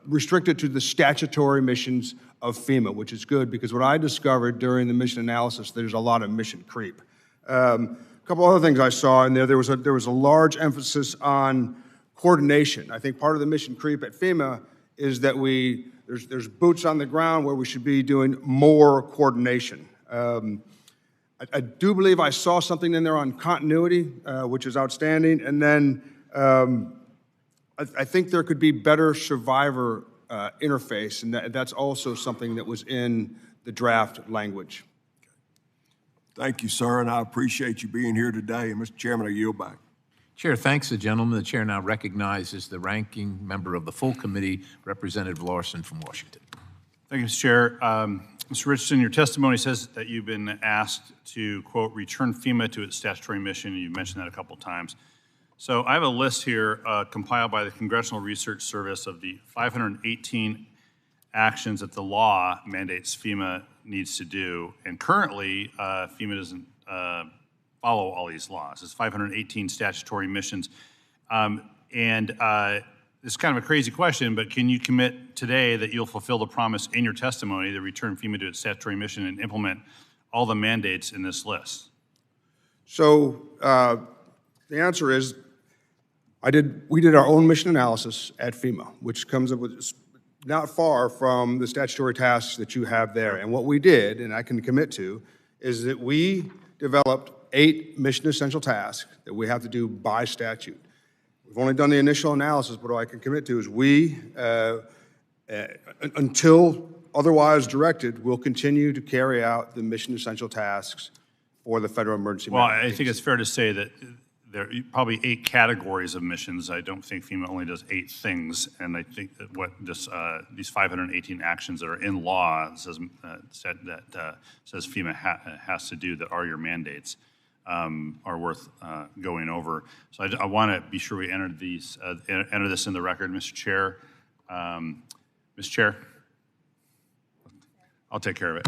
restricted to the statutory missions of FEMA, which is good, because what I discovered during the mission analysis, there's a lot of mission creep. A couple other things I saw in there. There was a large emphasis on coordination. I think part of the mission creep at FEMA is that there's boots on the ground where we should be doing more coordination. I do believe I saw something in there on continuity, which is outstanding, and then I think there could be better survivor interface, and that's also something that was in the draft language. Thank you, sir, and I appreciate you being here today. And Mr. Chairman, I yield back. Chair thanks the gentleman. The chair now recognizes the ranking member of the full committee, Representative Larson from Washington. Thank you, Mr. Chair. Mr. Richardson, your testimony says that you've been asked to, quote, return FEMA to its statutory mission, and you've mentioned that a couple times. So I have a list here compiled by the Congressional Research Service of the 518 actions that the law mandates FEMA needs to do. And currently, FEMA doesn't follow all these laws. It's 518 statutory missions. It's kind of a crazy question, but can you commit today that you'll fulfill the promise in your testimony to return FEMA to its statutory mission and implement all the mandates in this list? So the answer is, we did our own mission analysis at FEMA, which comes up with not far from the statutory tasks that you have there. And what we did, and I can commit to, is that we developed 8 mission essential tasks that we have to do by statute. We've only done the initial analysis, but what I can commit to is we, until otherwise directed, will continue to carry out the mission essential tasks for the Federal Emergency Management Well, I think it's fair to say that there are probably 8 categories of missions. I don't think FEMA only does 8 things, and I think that what these 518 actions that are in law says FEMA has to do that are your mandates are worth going over. So I want to be sure we enter this in the record, Mr. Chair. Mr. Chair, I'll take care of it.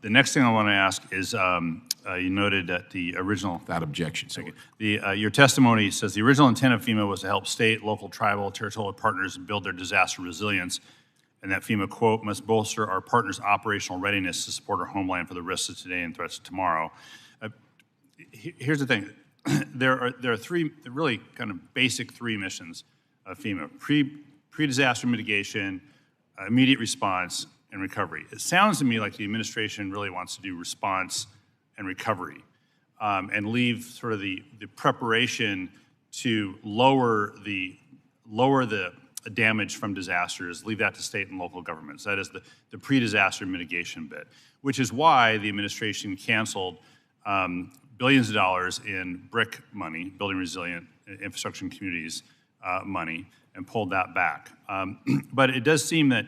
The next thing I want to ask is you noted that the original... Without objection, sir. Your testimony says the original intent of FEMA was to help state, local, tribal, territorial partners build their disaster resilience, and that FEMA, quote, must bolster our partners' operational readiness to support our homeland for the risks of today and threats of tomorrow. Here's the thing. There are 3 really kind of basic 3 missions of FEMA: pre-disaster mitigation, immediate response, and recovery. It sounds to me like the administration really wants to do response and recovery and leave sort of the preparation to lower the damage from disasters, leave that to state and local governments. That is the pre-disaster mitigation bit, which is why the administration canceled billions of dollars in BRIC money, Building Resilient Infrastructure and Communities money, and pulled that back. But it does seem that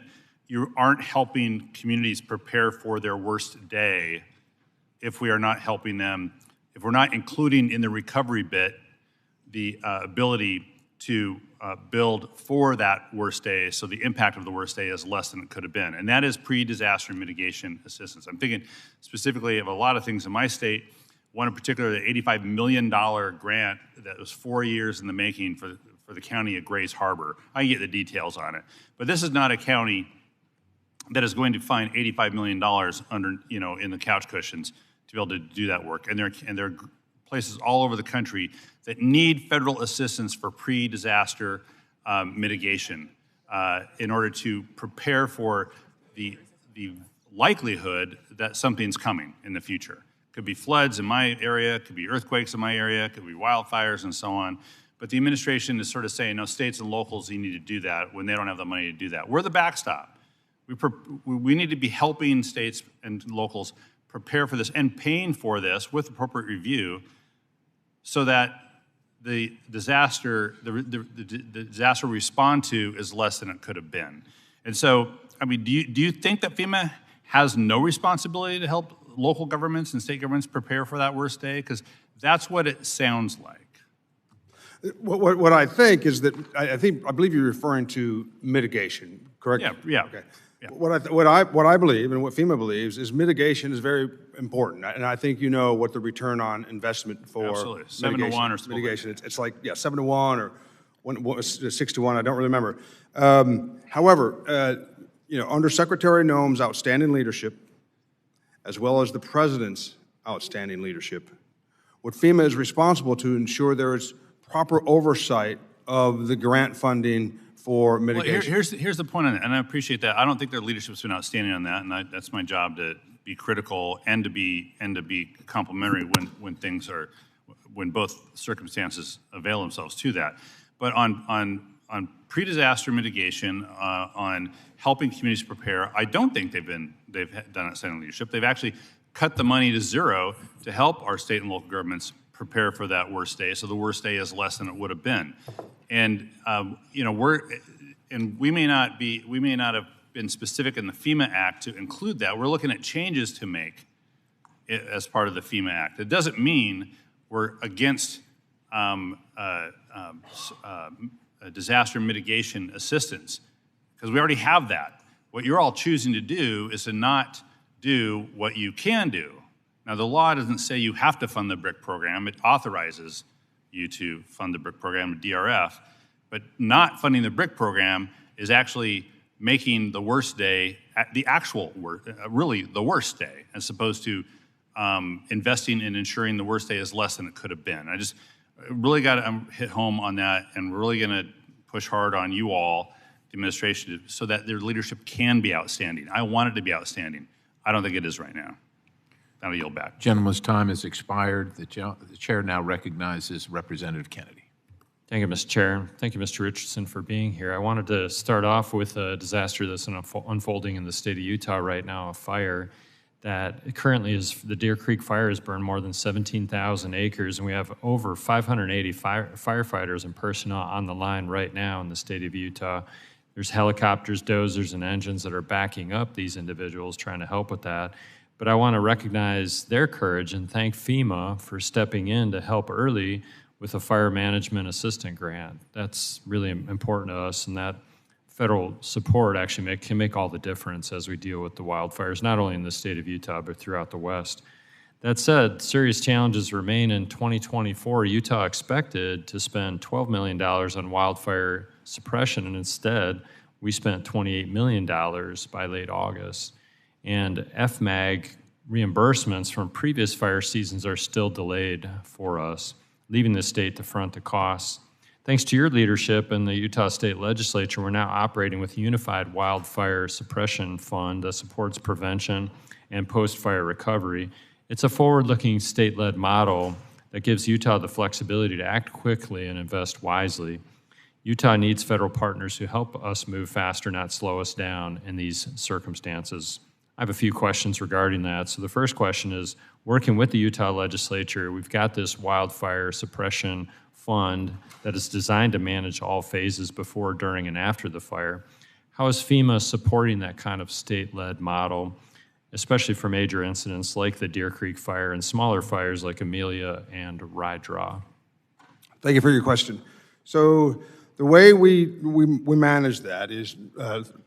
you aren't helping communities prepare for their worst day if we are not helping them, if we're not including in the recovery bit the ability to build for that worst day, so the impact of the worst day is less than it could have been. And that is pre-disaster mitigation assistance. I'm thinking specifically of a lot of things in my state. One in particular, the $85 million grant that was 4 years in the making for the county of Grays Harbor. I can get the details on it. But this is not a county that is going to find $85 million under, in the couch cushions to be able to do that work. And there are places all over the country that need federal assistance for pre-disaster mitigation in order to prepare for the likelihood that something's coming in the future. Could be floods in my area, could be earthquakes in my area, could be wildfires and so on. But the administration is sort of saying, no, states and locals, you need to do that when they don't have the money to do that. We're the backstop. We need to be helping states and locals prepare for this and paying for this with appropriate review so that the disaster we respond to is less than it could have been. And so, I mean, do you think that FEMA has no responsibility to help local governments and state governments prepare for that worst day? Because that's what it sounds like. What I think is that I believe you're referring to mitigation, correct? Yeah. Okay. Yeah. What I believe and what FEMA believes is mitigation is very important, and I think you know what the return on investment for Absolutely. 7 to 1 or something. Mitigation. It's like 7 to 1 or 6 to 1. I don't really remember. However, under Secretary Noem's outstanding leadership, as well as the President's outstanding leadership, what FEMA is responsible to ensure there is proper oversight of the grant funding for mitigation. Well, here's the point on it, and I appreciate that. I don't think their leadership's been outstanding on that, and that's my job to be critical and to be complimentary when both circumstances avail themselves to that. But on pre-disaster mitigation, on helping communities prepare, I don't think they've done outstanding leadership. They've actually cut the money to zero to help our state and local governments prepare for that worst day, so the worst day is less than it would have been. And you know, we may not have been specific in the FEMA Act to include that. We're looking at changes to make it as part of the FEMA Act. It doesn't mean we're against disaster mitigation assistance, because we already have that. What you're all choosing to do is to not do what you can do. Now, the law doesn't say you have to fund the BRIC program. It authorizes you to fund the BRIC program, DRF, but not funding the BRIC program is actually making the worst day, the actual worst, really the worst day, as opposed to investing in ensuring the worst day is less than it could have been. I just really got to hit home on that, and we're really going to push hard on you all, the administration, so that their leadership can be outstanding. I want it to be outstanding. I don't think it is right now. I'll yield back. Gentleman's time has expired. The chair now recognizes Representative Kennedy. Thank you, Mr. Chair. Thank you, Mr. Richardson, for being here. I wanted to start off with a disaster that's unfolding in the state of Utah right now, a fire that currently is, the Deer Creek fire has burned more than 17,000 acres, and we have over 580 firefighters and personnel on the line right now in the state of Utah. There's helicopters, dozers, and engines that are backing up these individuals trying to help with that. But I want to recognize their courage and thank FEMA for stepping in to help early with a fire management assistant grant. That's really important to us, and that federal support actually can make all the difference as we deal with the wildfires, not only in the state of Utah, but throughout the West. That said, serious challenges remain. In 2024, Utah expected to spend $12 million on wildfire suppression, and instead, we spent $28 million by late August. And FMAG reimbursements from previous fire seasons are still delayed for us, leaving the state to front the costs. Thanks to your leadership and the Utah State Legislature, we're now operating with a unified wildfire suppression fund that supports prevention and post-fire recovery. It's a forward-looking state-led model that gives Utah the flexibility to act quickly and invest wisely. Utah needs federal partners who help us move faster, not slow us down in these circumstances. I have a few questions regarding that. So the first question is, working with the Utah Legislature, we've got this wildfire suppression fund that is designed to manage all phases before, during, and after the fire. How is FEMA supporting that kind of state-led model, especially for major incidents like the Deer Creek fire and smaller fires like Amelia and Rye Draw? Thank you for your question. So the way we manage that is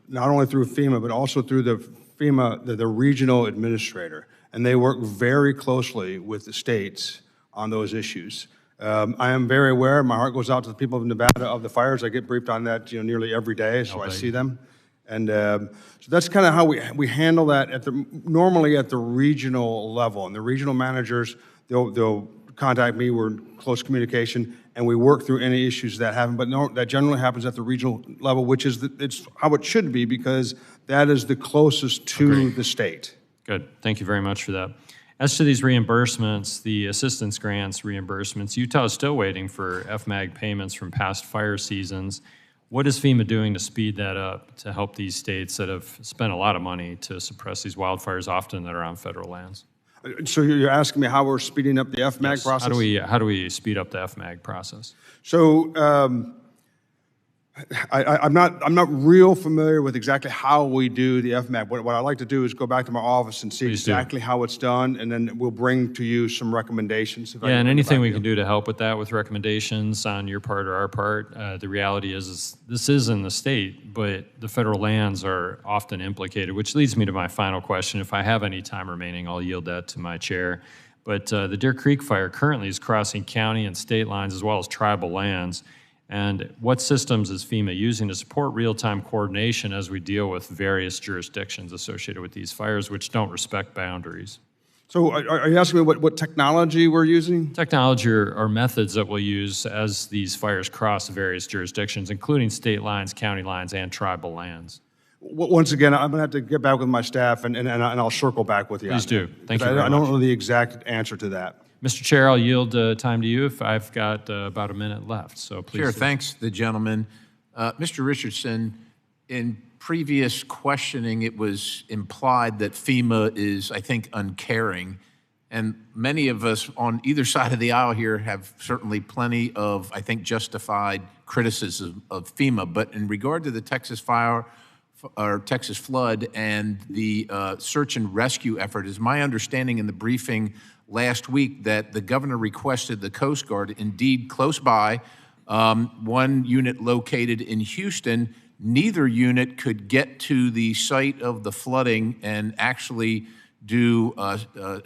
not only through FEMA, but also through the regional administrator, and they work very closely with the states on those issues. I am very aware, my heart goes out to the people of Nevada of the fires. I get briefed on that nearly every day, so I see them. And so that's kind of how we handle that normally at the regional level. And the regional managers, they'll contact me, we're in close communication, and we work through any issues that happen. But no, that generally happens at the regional level, which is it's how it should be, because that is the closest to the state. Good. Thank you very much for that. As to these reimbursements, the assistance grants reimbursements, Utah is still waiting for FMAG payments from past fire seasons. What is FEMA doing to speed that up to help these states that have spent a lot of money to suppress these wildfires, often that are on federal lands? So you're asking me how we're speeding up the FMAG process? How do we speed up the FMAG process? So I'm not real familiar with exactly how we do the FMAG. What I like to do is go back to my office and see exactly how it's done, and then we'll bring to you some recommendations. Yeah, and anything we can do to help with that, with recommendations on your part or our part. The reality is this is in the state, but the federal lands are often implicated, which leads me to my final question. If I have any time remaining, I'll yield that to my chair. But the Deer Creek fire currently is crossing county and state lines as well as tribal lands. And what systems is FEMA using to support real-time coordination as we deal with various jurisdictions associated with these fires, which don't respect boundaries? So are you asking me what technology we're using? Technology or methods that we'll use as these fires cross various jurisdictions, including state lines, county lines, and tribal lands. Once again, I'm going to have to get back with my staff, and I'll circle back with you. Please do. Thank you very much. I don't know the exact answer to that. Mr. Chair, I'll yield time to you if I've got about a minute left, so please. Chair, thanks the gentleman. Mr. Richardson, in previous questioning, it was implied that FEMA is, I think, uncaring. And many of us on either side of the aisle here have certainly plenty of, I think, justified criticism of FEMA. But in regard to the Texas fire or Texas flood and the search and rescue effort, is my understanding in the briefing last week that the governor requested the Coast Guard, indeed close by, one unit located in Houston. Neither unit could get to the site of the flooding and actually do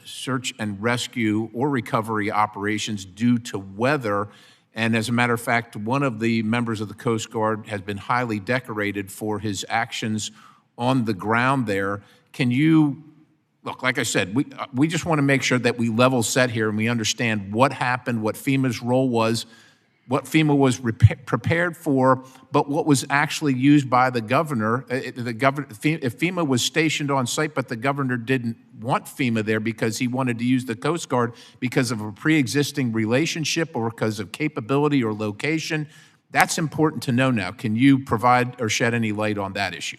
search and rescue or recovery operations due to weather. And as a matter of fact, one of the members of the Coast Guard has been highly decorated for his actions on the ground there. Can you, look, like I said, we just want to make sure that we level set here and we understand what happened, what FEMA's role was, what FEMA was prepared for, but what was actually used by the governor. If FEMA was stationed on site, but the governor didn't want FEMA there because he wanted to use the Coast Guard because of a pre-existing relationship or because of capability or location, that's important to know now. Can you provide or shed any light on that issue?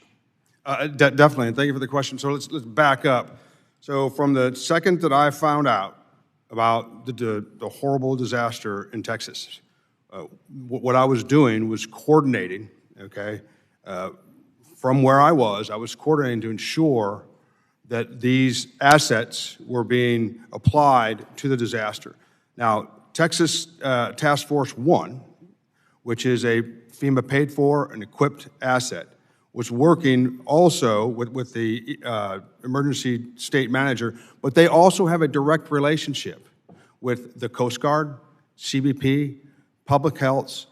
Definitely, and thank you for the question. So let's back up. So from the second that I found out about the horrible disaster in Texas, what I was doing was coordinating, okay, from where I was coordinating to ensure that these assets were being applied to the disaster. Now, Texas Task Force 1, which is a FEMA paid for and equipped asset, was working also with the emergency state manager, but they also have a direct relationship with the Coast Guard, CBP, Public Health,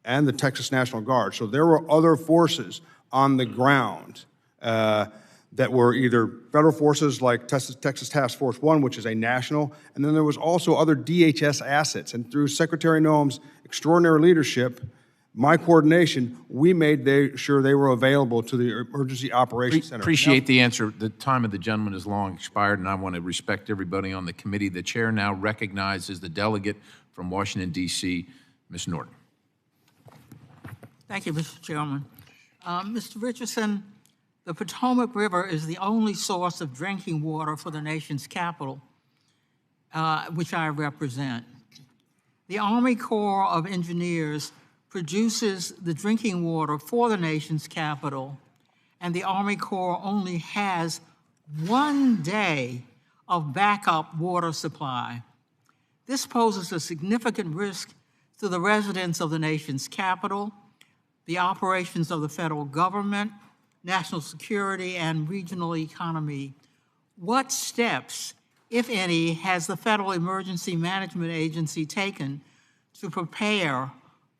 and the Texas National Guard. So there were other forces on the ground that were either federal forces like Texas Task Force 1, which is a national, and then there was also other DHS assets. And through Secretary Noem's extraordinary leadership, my coordination, we made sure they were available to the Emergency Operations Center. Appreciate the answer. The time of the gentleman is long expired, and I want to respect everybody on the committee. The chair now recognizes the delegate from Washington, D.C., Ms. Norton. Thank you, Mr. Chairman. Mr. Richardson, the Potomac River is the only source of drinking water for the nation's capital, which I represent. The Army Corps of Engineers produces the drinking water for the nation's capital, and the Army Corps only has 1 day of backup water supply. This poses a significant risk to the residents of the nation's capital, the operations of the federal government, national security, and regional economy. What steps, if any, has the Federal Emergency Management Agency taken to prepare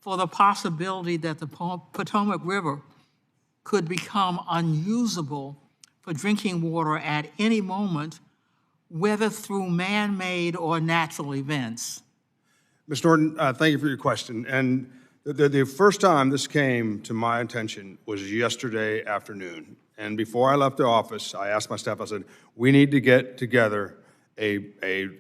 for the possibility that the Potomac River could become unusable for drinking water at any moment, whether through man-made or natural events? Ms. Norton, thank you for your question. And the first time this came to my attention was yesterday afternoon. And before I left the office, I asked my staff, I said, we need to get together a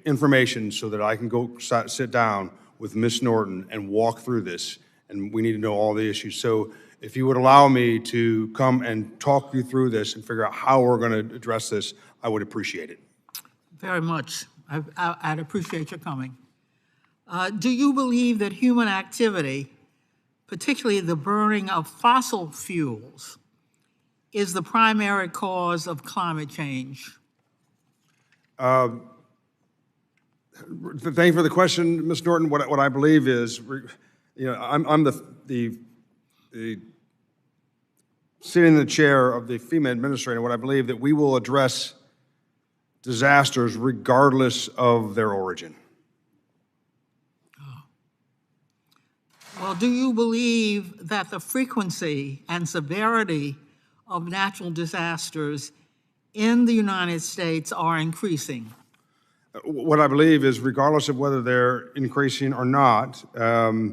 information so that I can go sit down with Ms. Norton and walk through this. And we need to know all the issues. So if you would allow me to come and talk you through this and figure out how we're going to address this, I would appreciate it. Very much. I'd appreciate your coming. Do you believe that human activity, particularly the burning of fossil fuels, is the primary cause of climate change? Thank you for the question, Ms. Norton. What I believe is, you know, I'm the sitting in the chair of the FEMA administrator. What I believe that we will address disasters regardless of their origin. Well, do you believe that the frequency and severity of natural disasters in the United States are increasing? What I believe is, regardless of whether they're increasing or not, that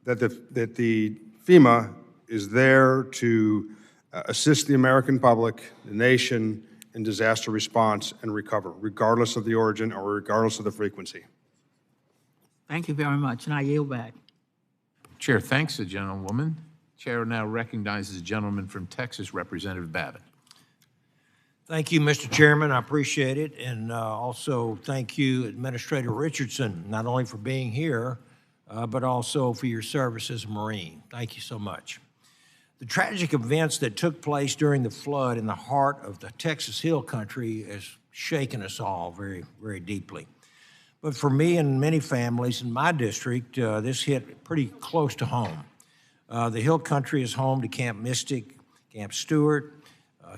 the FEMA is there to assist the American public, the nation, in disaster response and recover, regardless of the origin or regardless of the frequency. Thank you very much, and I yield back. Chair thanks the gentlewoman. Chair now recognizes the gentleman from Texas, Representative Babbitt. Thank you, Mr. Chairman. I appreciate it. And also thank you, Administrator Richardson, not only for being here, but also for your service as a Marine. Thank you so much. The tragic events that took place during the flood in the heart of the Texas Hill Country has shaken us all very, very deeply. But for me and many families in my district, this hit pretty close to home. The Hill Country is home to Camp Mystic, Camp Stewart,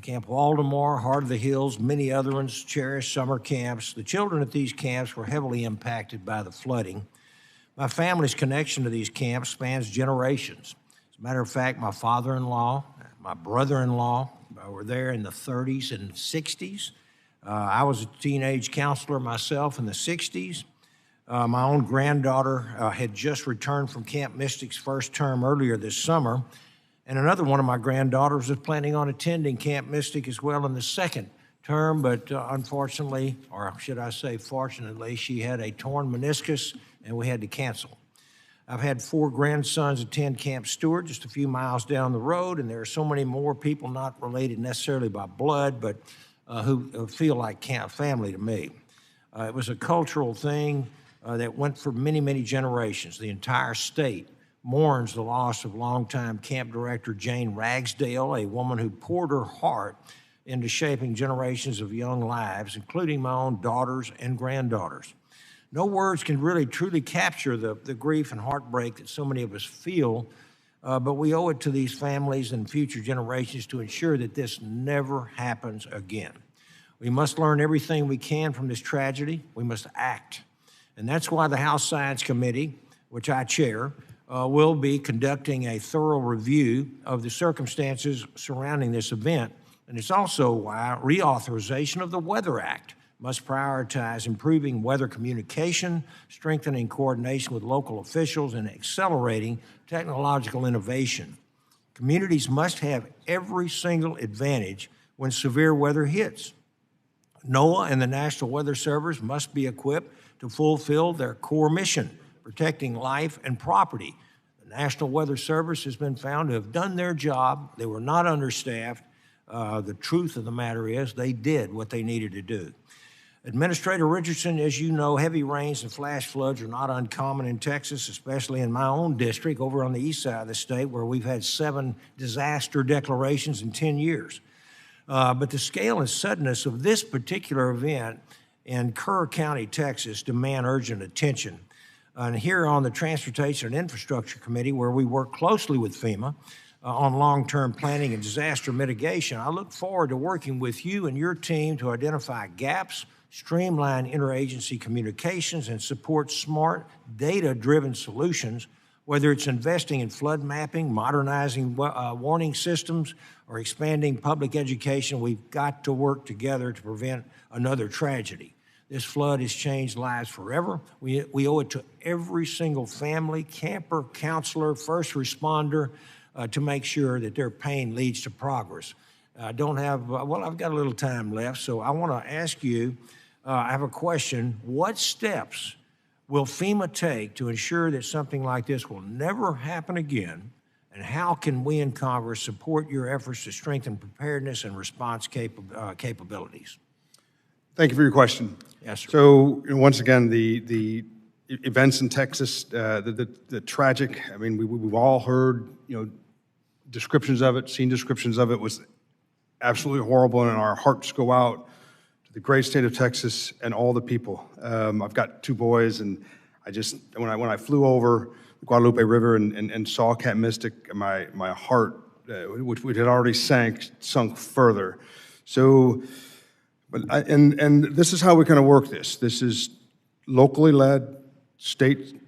Camp Waldemar, Heart of the Hills, many other ones, cherished summer camps. The children at these camps were heavily impacted by the flooding. My family's connection to these camps spans generations. As a matter of fact, my father-in-law, my brother-in-law were there in the 30s and 60s. I was a teenage counselor myself in the 60s. My own granddaughter had just returned from Camp Mystic's first term earlier this summer, and another one of my granddaughters is planning on attending Camp Mystic as well in the second term, but unfortunately, or should I say fortunately, she had a torn meniscus and we had to cancel. I've had 4 grandsons attend Camp Stewart just a few miles down the road, and there are so many more people not related necessarily by blood, but who feel like family to me. It was a cultural thing that went for many, many generations. The entire state mourns the loss of longtime camp director Jane Ragsdale, a woman who poured her heart into shaping generations of young lives, including my own daughters and granddaughters. No words can really truly capture the grief and heartbreak that so many of us feel, but we owe it to these families and future generations to ensure that this never happens again. We must learn everything we can from this tragedy. We must act. And that's why the House Science Committee, which I chair, will be conducting a thorough review of the circumstances surrounding this event. And it's also why reauthorization of the Weather Act must prioritize improving weather communication, strengthening coordination with local officials, and accelerating technological innovation. Communities must have every single advantage when severe weather hits. NOAA and the National Weather Service must be equipped to fulfill their core mission, protecting life and property. The National Weather Service has been found to have done their job. They were not understaffed. The truth of the matter is they did what they needed to do. Administrator Richardson, as you know, heavy rains and flash floods are not uncommon in Texas, especially in my own district over on the east side of the state where we've had 7 disaster declarations in 10 years. But the scale and suddenness of this particular event in Kerr County, Texas, demand urgent attention. And here on the Transportation and Infrastructure Committee, where we work closely with FEMA on long-term planning and disaster mitigation, I look forward to working with you and your team to identify gaps, streamline interagency communications, and support smart, data-driven solutions, whether it's investing in flood mapping, modernizing warning systems, or expanding public education. We've got to work together to prevent another tragedy. This flood has changed lives forever. We owe it to every single family, camper, counselor, first responder, to make sure that their pain leads to progress. I don't have, well, I've got a little time left, so I want to ask you, I have a question. What steps will FEMA take to ensure that something like this will never happen again? And how can we in Congress support your efforts to strengthen preparedness and response capabilities? Thank you for your question. Yes, sir. So, once again, the events in Texas, the tragic, I mean, we've all heard, descriptions of it, seen descriptions of it, was absolutely horrible, and our hearts go out to the great state of Texas and all the people. I've got 2 boys, and when I flew over the Guadalupe River and saw Camp Mystic, my heart, which had already sunk further. So, and this is how we kind of work this. This is locally led, state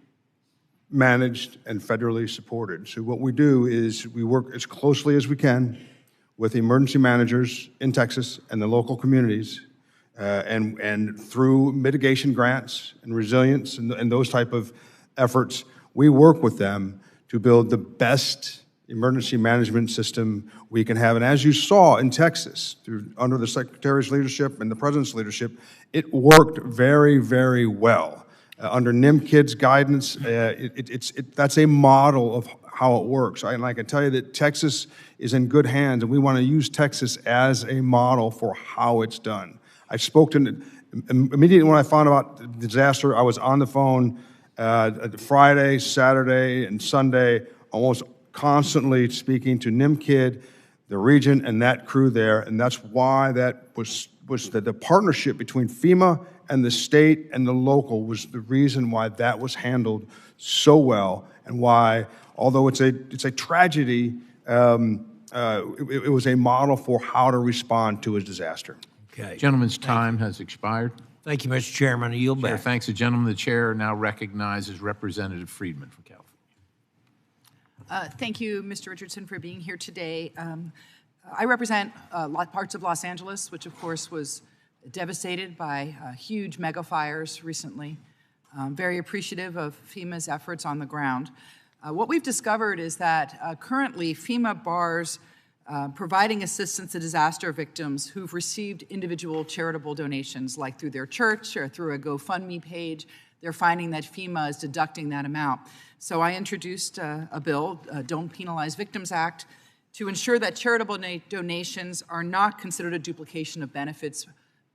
managed, and federally supported. So what we do is we work as closely as we can with emergency managers in Texas and the local communities, and through mitigation grants and resilience and those type of efforts, we work with them to build the best emergency management system we can have. And as you saw in Texas, under the Secretary's leadership and the President's leadership, it worked very, very well. Under NIMKID's guidance, that's a model of how it works. And I can tell you that Texas is in good hands, and we want to use Texas as a model for how it's done. I spoke to, immediately when I found about the disaster, I was on the phone Friday, Saturday, and Sunday, almost constantly speaking to NIMKID, the region, and that crew there, and that's why that was the partnership between FEMA and the state and the local was the reason why that was handled so well, and why, although it's a tragedy, it was a model for how to respond to a disaster. Okay. Gentleman's time has expired. Thank you, Mr. Chairman. I yield Chair back. thanks the gentleman. The chair now recognizes Representative Friedman from California. Thank you, Mr. Richardson, for being here today. I represent parts of Los Angeles, which of course was devastated by huge mega fires recently. Very appreciative of FEMA's efforts on the ground. What we've discovered is that currently FEMA bars providing assistance to disaster victims who've received individual charitable donations, like through their church or through a GoFundMe page. They're finding that FEMA is deducting that amount. So I introduced a bill, Don't Penalize Victims Act, to ensure that charitable donations are not considered a duplication of benefits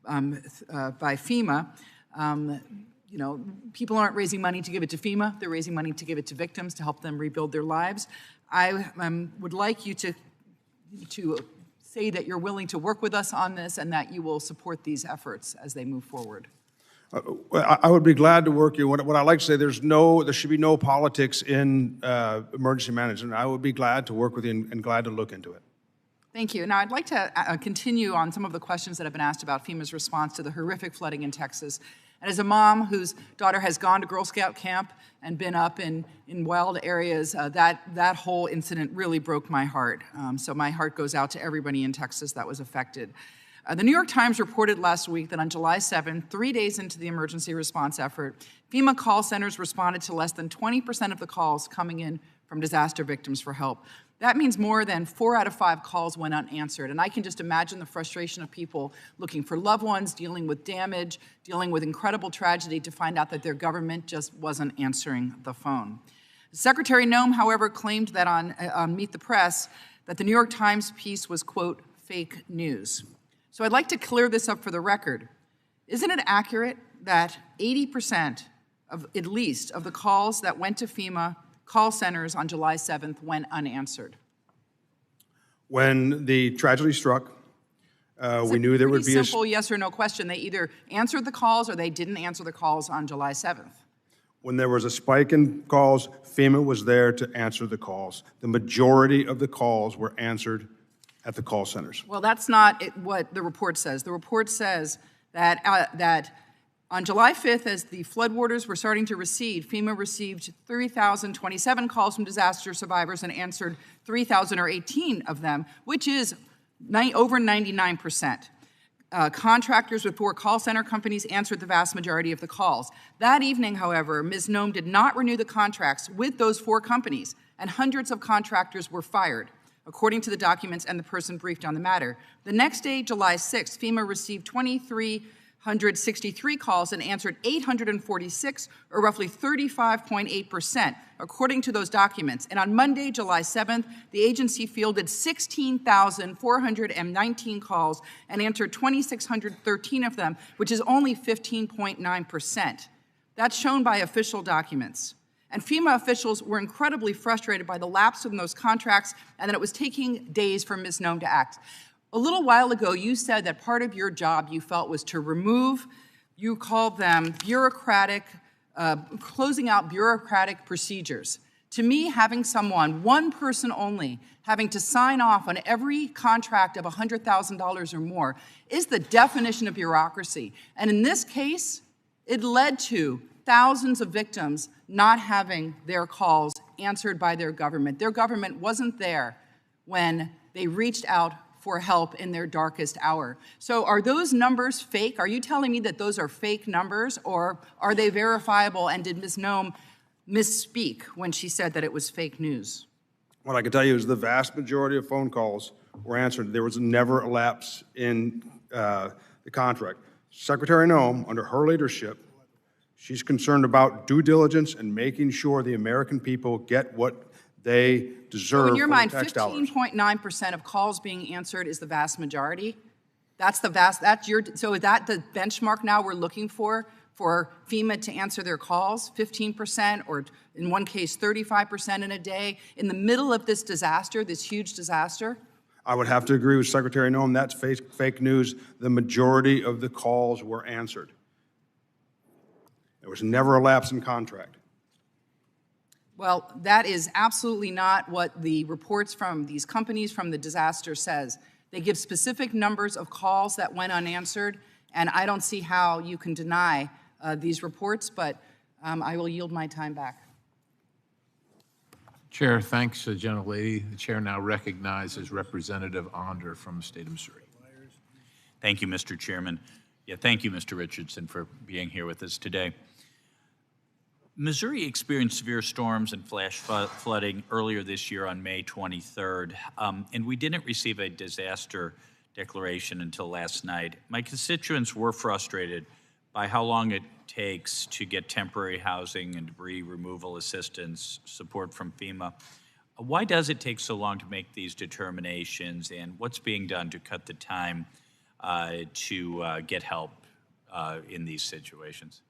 by FEMA. You know, people aren't raising money to give it to FEMA, they're raising money to give it to victims to help them rebuild their lives. I would like you to say that you're willing to work with us on this and that you will support these efforts as they move forward. I would be glad to work you. What I like to say, there should be no politics in emergency management. I would be glad to work with you and glad to look into it. Thank you. Now, I'd like to continue on some of the questions that have been asked about FEMA's response to the horrific flooding in Texas. And as a mom whose daughter has gone to Girl Scout camp and been up in wild areas, that whole incident really broke my heart. So my heart goes out to everybody in Texas that was affected. The New York Times reported last week that on July 7th, 3 days into the emergency response effort, FEMA call centers responded to less than 20% of the calls coming in from disaster victims for help. That means more than 4 out of 5 calls went unanswered. And I can just imagine the frustration of people looking for loved ones, dealing with damage, dealing with incredible tragedy to find out that their government just wasn't answering the phone. Secretary Noem, however, claimed that on Meet the Press that the New York Times piece was, quote, fake news. So I'd like to clear this up for the record. Isn't it accurate that 80% of, at least, of the calls that went to FEMA call centers on July 7th went unanswered? When the tragedy struck, we knew there would be a simple yes or no question. They either answered the calls or they didn't answer the calls on July 7th. When there was a spike in calls, FEMA was there to answer the calls. The majority of the calls were answered at the call centers. Well, that's not what the report says. The report says that on July 5th, as the floodwaters were starting to recede, FEMA received 3,027 calls from disaster survivors and answered 3,018 of them, which is over 99%. Contractors with 4 call center companies answered the vast majority of the calls. That evening, however, Ms. Noem did not renew the contracts with those 4 companies, and hundreds of contractors were fired, according to the documents and the person briefed on the matter. The next day, July 6th, FEMA received 2,363 calls and answered 846, or roughly 35.8%, according to those documents. And on Monday, July 7th, the agency fielded 16,419 calls and answered 2,613 of them, which is only 15.9%. That's shown by official documents. And FEMA officials were incredibly frustrated by the lapse in those contracts and that it was taking days for Ms. Noem to act. A little while ago, you said that part of your job you felt was to remove, you called them bureaucratic, closing out bureaucratic procedures. To me, having someone, one person only, having to sign off on every contract of $100,000 or more is the definition of bureaucracy. And in this case, it led to thousands of victims not having their calls answered by their government. Their government wasn't there when they reached out for help in their darkest hour. So are those numbers fake? Are you telling me that those are fake numbers, or are they verifiable, and did Ms. Noem misspeak when she said that it was fake news? What I can tell you is the vast majority of phone calls were answered. There was never a lapse in the contract. Secretary Noem, under her leadership, She's concerned about due diligence and making sure the American people get what they deserve So in your from mind, tax dollars. 15.9% of calls being answered is the vast majority? So is that the benchmark now we're looking for FEMA to answer their calls? 15%, or in one case, 35% in a day, in the middle of this disaster, this huge disaster? I would have to agree with Secretary Noem, that's fake news. The majority of the calls were answered. There was never a lapse in contract. Well, that is absolutely not what the reports from these companies from the disaster says. They give specific numbers of calls that went unanswered, and I don't see how you can deny these reports, but I will yield my time back. Chair, thanks, gentlelady. The chair now recognizes Representative Onder from the state of Missouri. Thank you, Mr. Chairman. Yeah, thank you, Mr. Richardson, for being here with us today. Missouri experienced severe storms and flash flooding earlier this year on May 23rd, and we didn't receive a disaster declaration until last night. My constituents were frustrated by how long it takes to get temporary housing and debris removal assistance support from FEMA. Why does it take so long to make these determinations, and what's being done to cut the time to get help in these situations?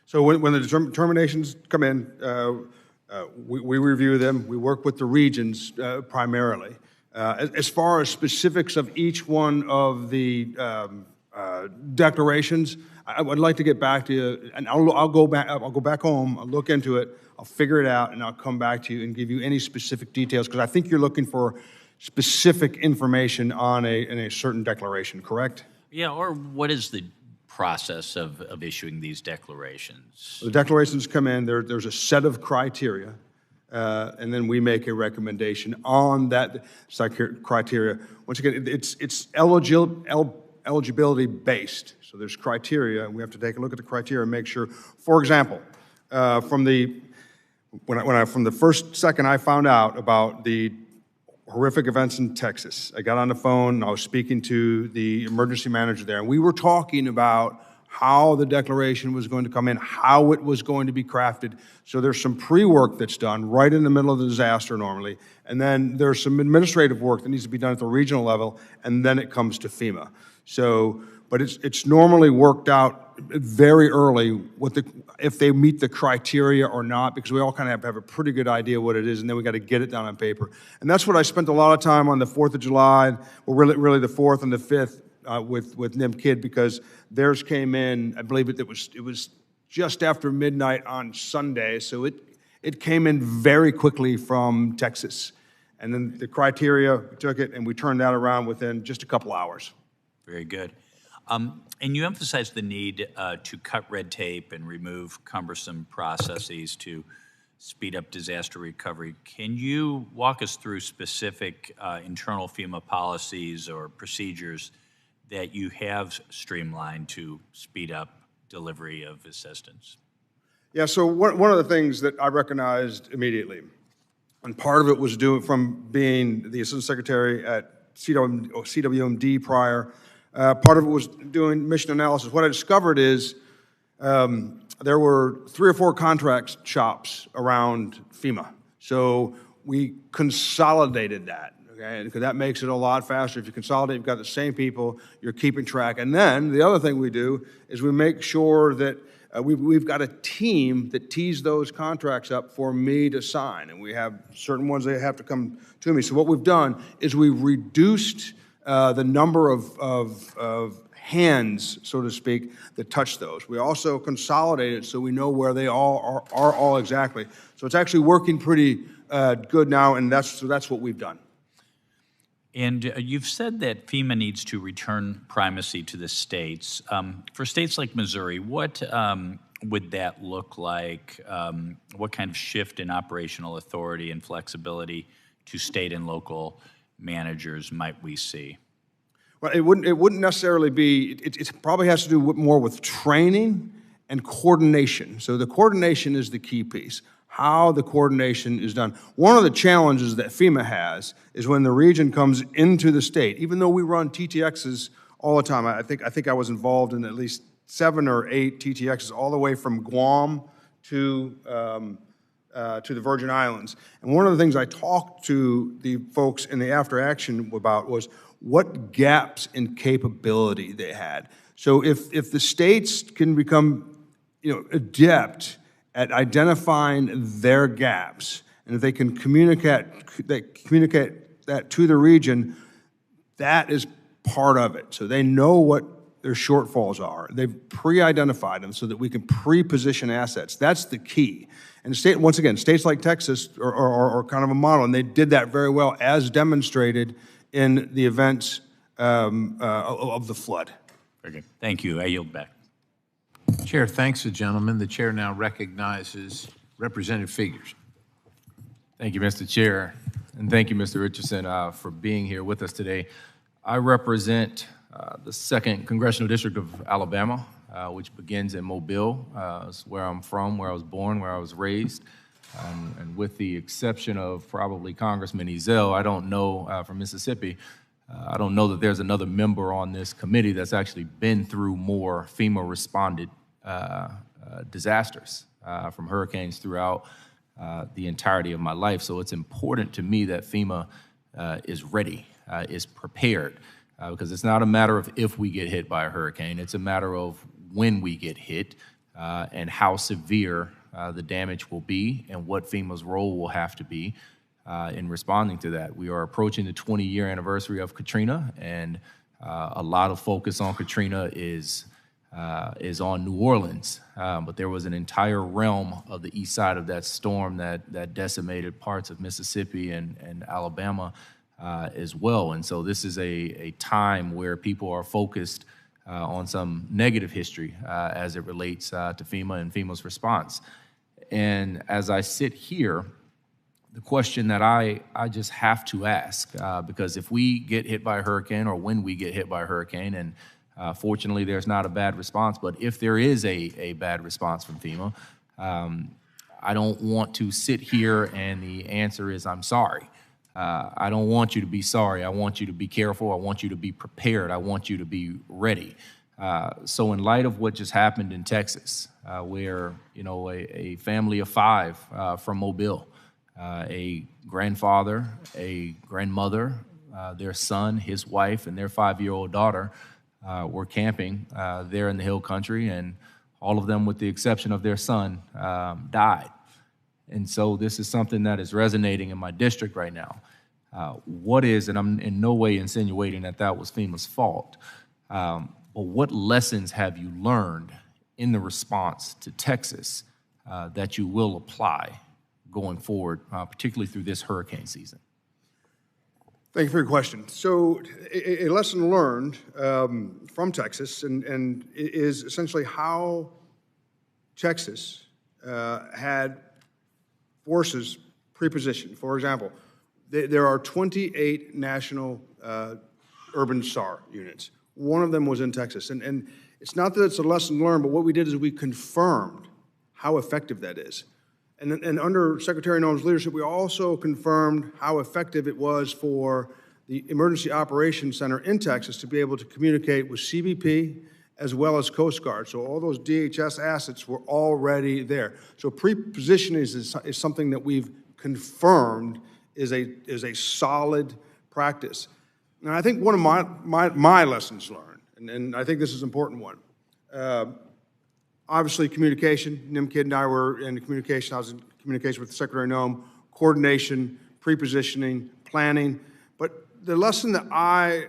So when the determinations come in, we review them. We work with the regions primarily. As far as specifics of each one of the declarations, I would like to get back to you, and I'll go back home, I'll look into it, I'll figure it out, and I'll come back to you and give you any specific details, because I think you're looking for specific information on a certain declaration, correct? Yeah, or what is the process of issuing these declarations? The declarations come in, there's a set of criteria, and then we make a recommendation on that criteria. Once again, it's eligibility based, so there's criteria, and we have to take a look at the criteria and make sure. For example, from the first second I found out about the horrific events in Texas, I got on the phone, I was speaking to the emergency manager there, and we were talking about how the declaration was going to come in, how it was going to be crafted. So there's some pre-work that's done right in the middle of the disaster normally, and then there's some administrative work that needs to be done at the regional level, and then it comes to FEMA. So, but it's normally worked out very early if they meet the criteria or not, because we all kind of have a pretty good idea what it is, and then we got to get it down on paper. And that's what I spent a lot of time on the 4th of July, or really the 4th and the 5th with NIM Kid, because theirs came in, I believe it was just after midnight on Sunday, so it came in very quickly from Texas. And then the criteria, we took it and we turned that around within just a couple hours. Very good. And you emphasize the need to cut red tape and remove cumbersome processes to speed up disaster recovery. Can you walk us through specific internal FEMA policies or procedures that you have streamlined to speed up delivery of assistance? Yeah, so one of the things that I recognized immediately, and part of it was from being the Assistant Secretary at CWMD prior, part of it was doing mission analysis. What I discovered is there were 3 or 4 contract shops around FEMA. So we consolidated that, okay? Because that makes it a lot faster. If you consolidate, you've got the same people, you're keeping track. And then the other thing we do is we make sure that we've got a team that tees those contracts up for me to sign. And we have certain ones that have to come to me. So what we've done is we've reduced the number of hands, so to speak, that touch those. We also consolidated so we know where they all are all exactly. So it's actually working pretty good now, and that's what we've done. And you've said that FEMA needs to return primacy to the states. For states like Missouri, what would that look like? What kind of shift in operational authority and flexibility to state and local managers might we see? Well, it wouldn't necessarily be, it probably has to do more with training and coordination. So the coordination is the key piece, how the coordination is done. One of the challenges that FEMA has is when the region comes into the state, even though we run TTXs all the time, I think I was involved in at least 7 or 8 TTXs all the way from Guam to the Virgin Islands. And one of the things I talked to the folks in the after action about was what gaps in capability they had. So if the states can become, adept at identifying their gaps, and if they can communicate that to the region, that is part of it. So they know what their shortfalls are. They've pre-identified them so that we can pre-position assets. That's the key. And once again, states like Texas are kind of a model, and they did that very well, as demonstrated in the events of the flood. Very good. Thank you. I yield back. Chair thanks the gentleman. The chair now recognizes Representative Figures. Thank you, Mr. Chair, and thank you, Mr. Richardson, for being here with us today. I represent the 2nd Congressional District of Alabama, which begins in Mobile. It's where I'm from, where I was born, where I was raised. And with the exception of probably Congressman Ezell, I don't know, from Mississippi, I don't know that there's another member on this committee that's actually been through more FEMA-responded disasters from hurricanes throughout the entirety of my life. So it's important to me that FEMA is ready, is prepared, because it's not a matter of if we get hit by a hurricane, it's a matter of when we get hit and how severe the damage will be and what FEMA's role will have to be in responding to that. We are approaching the 20-year anniversary of Katrina, and a lot of focus on Katrina is on New Orleans, but there was an entire realm of the east side of that storm that decimated parts of Mississippi and Alabama as well. And so this is a time where people are focused on some negative history as it relates to FEMA and FEMA's response. And as I sit here, the question that I just have to ask, because if we get hit by a hurricane or when we get hit by a hurricane, and fortunately there's not a bad response, but if there is a bad response from FEMA, I don't want to sit here and the answer is I'm sorry. I don't want you to be sorry. I want you to be careful. I want you to be prepared. I want you to be ready. So in light of what just happened in Texas, where a family of 5 from Mobile, a grandfather, a grandmother, their son, his wife, and their 5-year-old daughter were camping there in the hill country, and all of them, with the exception of their son, died. And so this is something that is resonating in my district right now. And I'm in no way insinuating that was FEMA's fault, but what lessons have you learned in the response to Texas that you will apply going forward, particularly through this hurricane season? Thank you for your question. So a lesson learned from Texas and is essentially how Texas had forces pre-positioned. For example, there are 28 national urban SAR units. One of them was in Texas. And it's not that it's a lesson learned, but what we did is we confirmed how effective that is. And under Secretary Noem's leadership, we also confirmed how effective it was for the Emergency Operations Center in Texas to be able to communicate with CBP as well as Coast Guard. So all those DHS assets were already there. So pre-positioning is something that we've confirmed is a solid practice. And I think one of my lessons learned, and I think this is an important one, obviously communication. Nim Kidd and I were in communication. I was in communication with Secretary Noem, coordination, pre-positioning, planning. But the lesson that I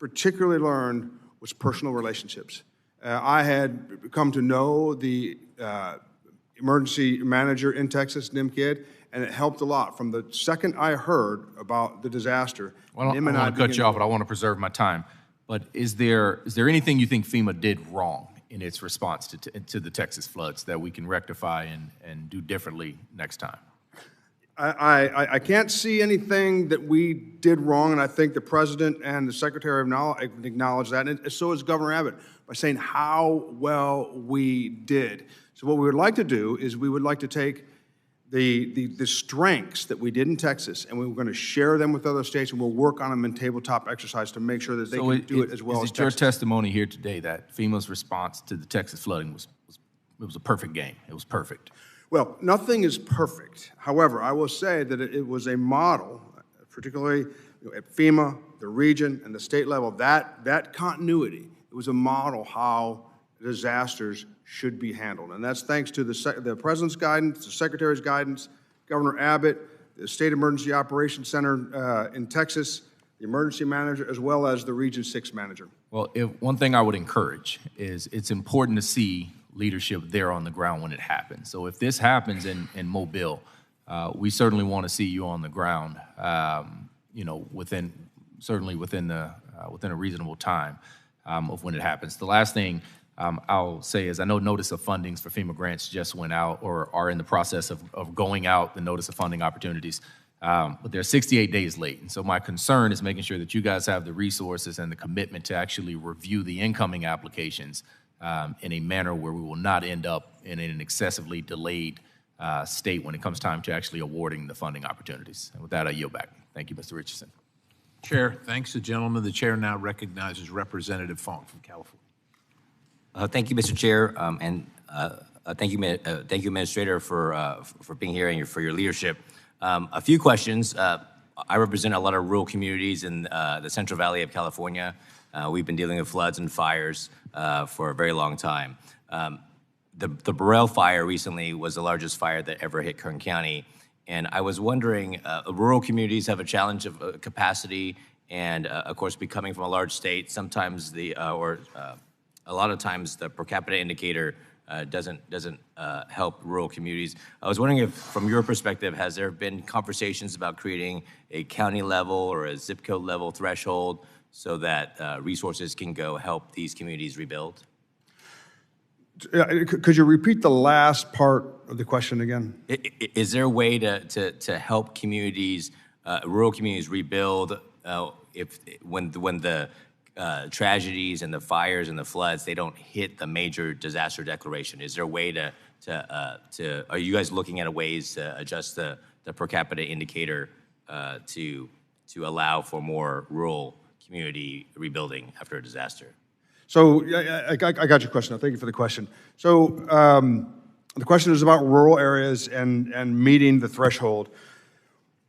particularly learned was personal relationships. I had come to know the emergency manager in Texas, Nim Kidd, and it helped a lot. From the second I heard about the disaster, well, Nim and I want to cut you off, but I want to preserve my time. But is there anything you think FEMA did wrong in its response to the Texas floods that we can rectify and do differently next time? I can't see anything that we did wrong, and I think the President and the Secretary have acknowledged that, and so is Governor Abbott, by saying how well we did. So what we would like to do is we would like to take the strengths that we did in Texas, and we were going to share them with other states, and we'll work on them in tabletop exercise to make sure that they can do it as well as Is it your Texas. testimony here today that FEMA's response to the Texas flooding was a perfect game? It was perfect. Well, nothing is perfect. However, I will say that it was a model, particularly at FEMA, the region, and the state level, that continuity. It was a model how disasters should be handled. And that's thanks to the President's guidance, the Secretary's guidance, Governor Abbott, the State Emergency Operations Center in Texas, the emergency manager, as well as the Region 6 manager. Well, one thing I would encourage is it's important to see leadership there on the ground when it happens. So if this happens in Mobile, we certainly want to see you on the ground, within a reasonable time of when it happens. The last thing I'll say is I know notice of fundings for FEMA grants just went out or are in the process of going out, the notice of funding opportunities, but they're 68 days late. And so my concern is making sure that you guys have the resources and the commitment to actually review the incoming applications in a manner where we will not end up in an excessively delayed state when it comes time to actually awarding the funding opportunities. And with that, I yield back. Thank you, Mr. Richardson. Chair, thanks to the gentleman. The chair now recognizes Representative Fong from California. Thank you, Mr. Chair, and thank you, Administrator, for being here and for your leadership. A few questions. I represent a lot of rural communities in the Central Valley of California. We've been dealing with floods and fires for a very long time. The Burrell fire recently was the largest fire that ever hit Kern County, and I was wondering, rural communities have a challenge of capacity, and of course, coming from a large state, sometimes a lot of times the per capita indicator doesn't help rural communities. I was wondering if, from your perspective, has there been conversations about creating a county level or a zip code level threshold so that resources can go help these communities rebuild? Could you repeat the last part of the question again? Is there a way to help communities, rural communities, rebuild when the tragedies and the fires and the floods, they don't hit the major disaster declaration? Is there a way are you guys looking at ways to adjust the per capita indicator to allow for more rural community rebuilding after a disaster? So I got your question. Thank you for the question. So the question is about rural areas and meeting the threshold.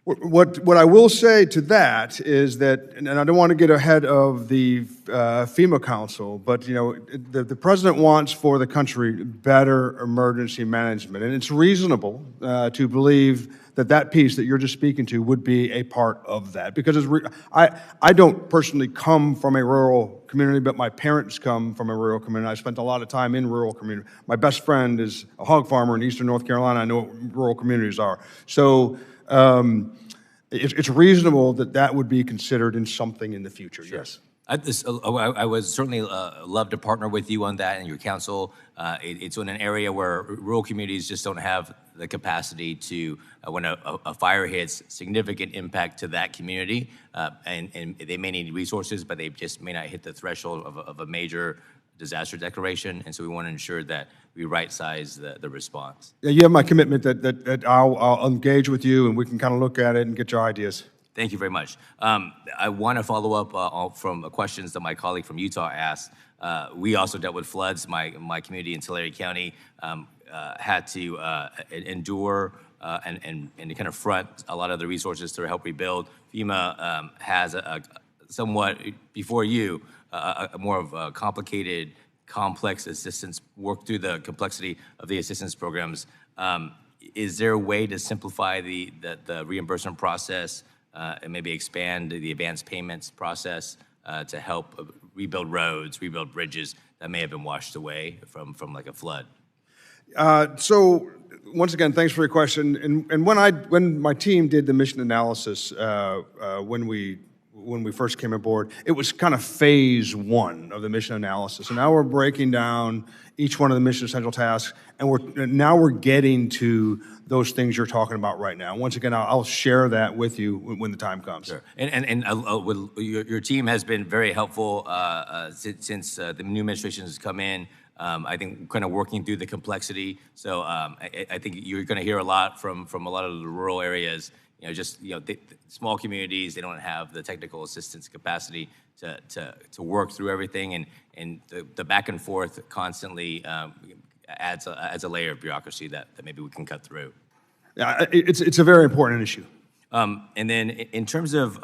What I will say to that is that, and I don't want to get ahead of the FEMA Council, but the president wants for the country better emergency management, and it's reasonable to believe that piece that you're just speaking to would be a part of that. Because I don't personally come from a rural community, but my parents come from a rural community. I spent a lot of time in rural community. My best friend is a hog farmer in eastern North Carolina. I know what rural communities are. So it's reasonable that would be considered in something in the future, sure. Yes. I would certainly love to partner with you on that and your council. It's in an area where rural communities just don't have the capacity to, when a fire hits, significant impact to that community, and they may need resources, but they just may not hit the threshold of a major disaster declaration, and so we want to ensure that we right-size the response. Yeah, you have my commitment that I'll engage with you and we can kind of look at it and get your ideas. Thank you very much. I want to follow up from questions that my colleague from Utah asked. We also dealt with floods. My community in Tulare County had to endure and kind of front a lot of the resources to help rebuild. FEMA has somewhat, before you, more of a complicated, complex assistance, work through the complexity of the assistance programs. Is there a way to simplify the reimbursement process and maybe expand the advance payments process to help rebuild roads, rebuild bridges that may have been washed away from like a flood? So once again, thanks for your question. And when my team did the mission analysis when we first came aboard, it was kind of phase one of the mission analysis. And now we're breaking down each one of the mission essential tasks, and we're getting to those things you're talking about right now. Once again, I'll share that with you when the time comes. Sure. And your team has been very helpful since the new administration has come in. I think kind of working through the complexity. So I think you're going to hear a lot from a lot of the rural areas. Small communities, they don't have the technical assistance capacity to work through everything, and the back and forth constantly adds a layer of bureaucracy that maybe we can cut through. Yeah, it's a very important issue. And then in terms of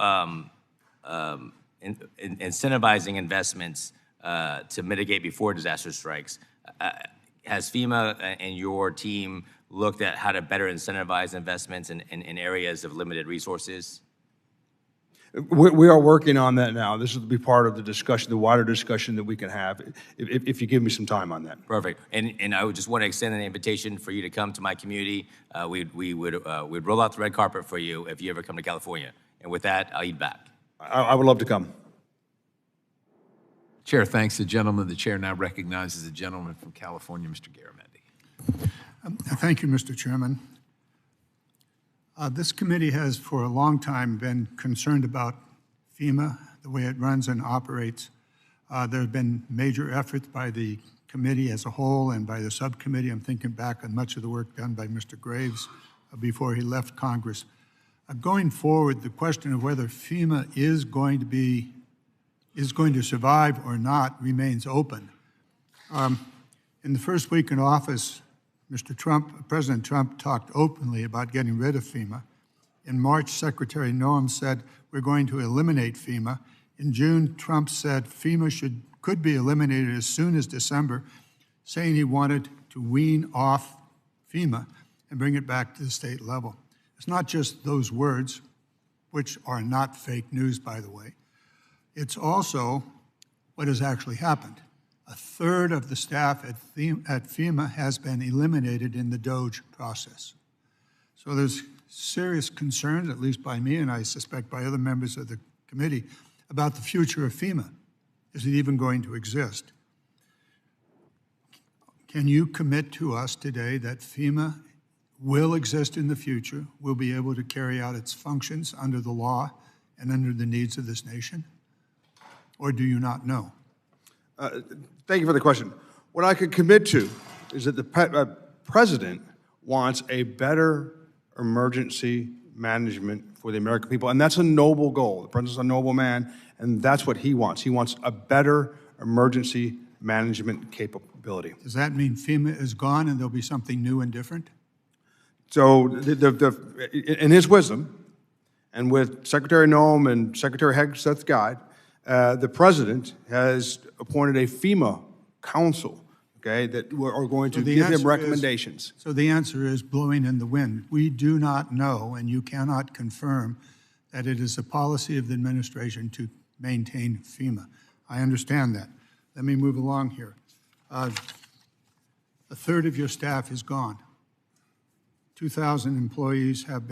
incentivizing investments to mitigate before disaster strikes, has FEMA and your team looked at how to better incentivize investments in areas of limited resources? We are working on that now. This will be part of the discussion, the wider discussion that we can have, if you give me some time on that. Perfect. And I would just want to extend an invitation for you to come to my community. We'd roll out the red carpet for you if you ever come to California. And with that, I'll yield back. I would love to come. Chair thanks the gentleman. The chair now recognizes the gentleman from California, Mr. Garamendi. Thank you, Mr. Chairman. This committee has for a long time been concerned about FEMA, the way it runs and operates. There have been major efforts by the committee as a whole and by the subcommittee. I'm thinking back on much of the work done by Mr. Graves before he left Congress. Going forward, the question of whether FEMA is going to survive or not remains open. In the first week in office, President Trump talked openly about getting rid of FEMA. In March, Secretary Noem said, we're going to eliminate FEMA. In June, Trump said FEMA could be eliminated as soon as December, saying he wanted to wean off FEMA and bring it back to the state level. It's not just those words, which are not fake news, by the way. It's also what has actually happened. A third of the staff at FEMA has been eliminated in the DOGE process. So there's serious concern, at least by me and I suspect by other members of the committee, about the future of FEMA. Is it even going to exist? Can you commit to us today that FEMA will exist in the future, will be able to carry out its functions under the law and under the needs of this nation? Or do you not know? Thank you for the question. What I could commit to is that the president wants a better emergency management for the American people, and that's a noble goal. The president's a noble man, and that's what he wants. He wants a better emergency management capability. Does that mean FEMA is gone and there'll be something new and different? So in his wisdom, and with Secretary Noem and Secretary Hegseth's guide, the president has appointed a FEMA council, okay, that are going to give him recommendations. So the answer is blowing in the wind. We do not know, and you cannot confirm, that it is the policy of the administration to maintain FEMA. I understand that. Let me move along here. A third of your staff is gone. 2,000 employees have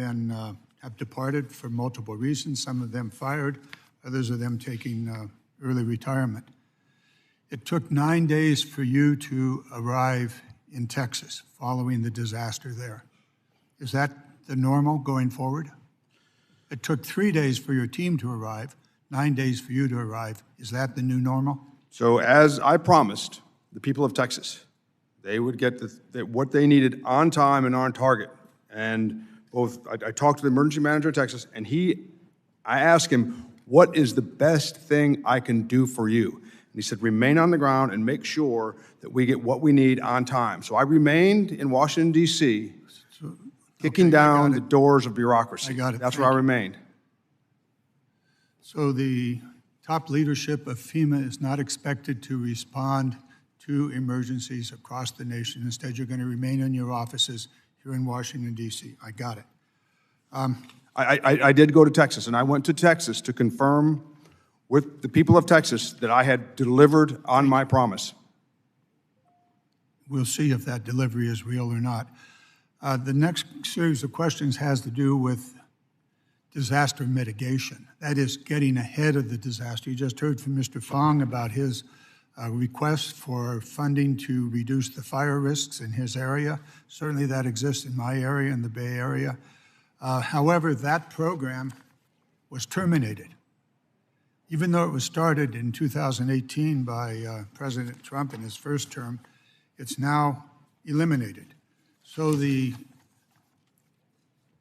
departed for multiple reasons, some of them fired, others of them taking early retirement. It took 9 days for you to arrive in Texas following the disaster there. Is that the normal going forward? It took 3 days for your team to arrive, 9 days for you to arrive. Is that the new normal? So as I promised the people of Texas, they would get what they needed on time and on target. And I talked to the emergency manager of Texas, and I asked him, what is the best thing I can do for you? And he said, remain on the ground and make sure that we get what we need on time. So I remained in Washington, D.C., kicking down the doors of bureaucracy. I got it. That's where I remained. So the top leadership of FEMA is not expected to respond to emergencies across the nation. Instead, you're going to remain in your offices here in Washington, D.C. I got it. I did go to Texas, and I went to Texas to confirm with the people of Texas that I had delivered on my promise. We'll see if that delivery is real or not. The next series of questions has to do with disaster mitigation. That is, getting ahead of the disaster. You just heard from Mr. Fong about his request for funding to reduce the fire risks in his area. Certainly that exists in my area, in the Bay Area. However, that program was terminated. Even though it was started in 2018 by President Trump in his first term, It's now eliminated. So the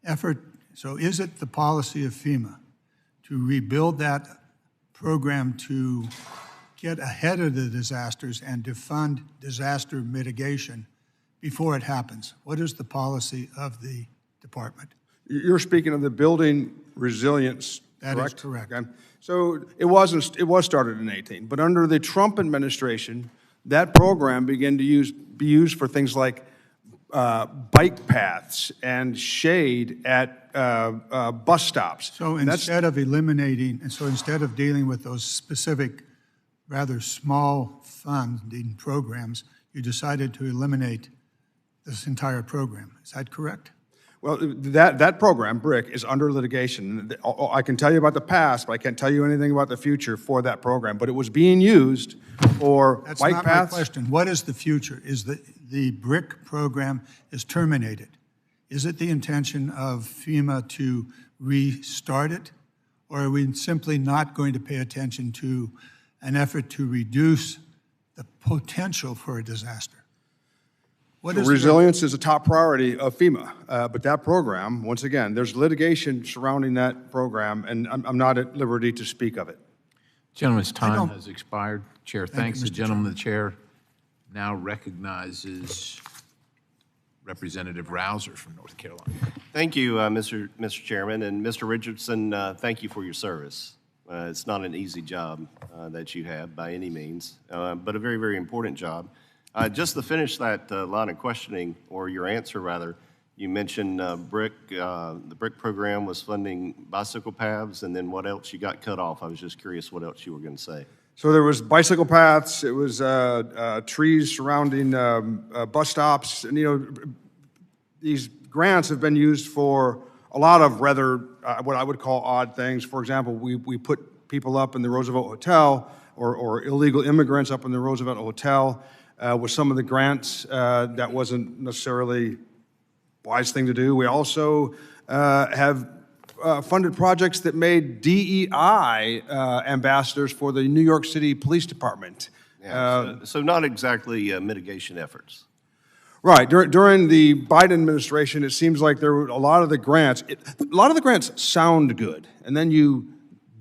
effort, so is it the policy of FEMA to rebuild that program to get ahead of the disasters and to fund disaster mitigation before it happens? What is the policy of the department? You're speaking of the building resilience, correct? That is correct. Okay. So it was started in 18, but under the Trump administration, that program began to be used for things like bike paths and shade at bus stops. So instead of dealing with those specific, rather small funding programs, you decided to eliminate this entire program. Is that correct? Well, that program, BRIC, is under litigation. I can tell you about the past, but I can't tell you anything about the future for that program. But it was being used for That's bike not paths. my question. What is the future? Is the BRIC program is terminated? Is it the intention of FEMA to restart it? Or are we simply not going to pay attention to an effort to reduce the potential for a disaster? Resilience is a top priority of FEMA, but that program, once again, there's litigation surrounding that program, and I'm not at liberty to speak of it. Gentleman's time has expired. Chair Thank you, thanks the Mr. gentleman. The chair now recognizes Representative Rouser from North Carolina. Thank you, Mr. Chairman, and Mr. Richardson, thank you for your service. It's not an easy job that you have by any means, but a very, very important job. Just to finish that line of questioning, or your answer rather, you mentioned BRIC, the BRIC program was funding bicycle paths, and then what else you got cut off? I was just curious what else you were going to say. So there was bicycle paths, it was trees surrounding bus stops, and these grants have been used for a lot of rather what I would call odd things. For example, we put people up in the Roosevelt Hotel, or illegal immigrants up in the Roosevelt Hotel. With some of the grants, that wasn't necessarily a wise thing to do. We also have funded projects that made DEI ambassadors for the New York City Police Department. Yeah, so not exactly mitigation efforts. Right. During the Biden administration, it seems like there were a lot of the grants. A lot of the grants sound good, and then you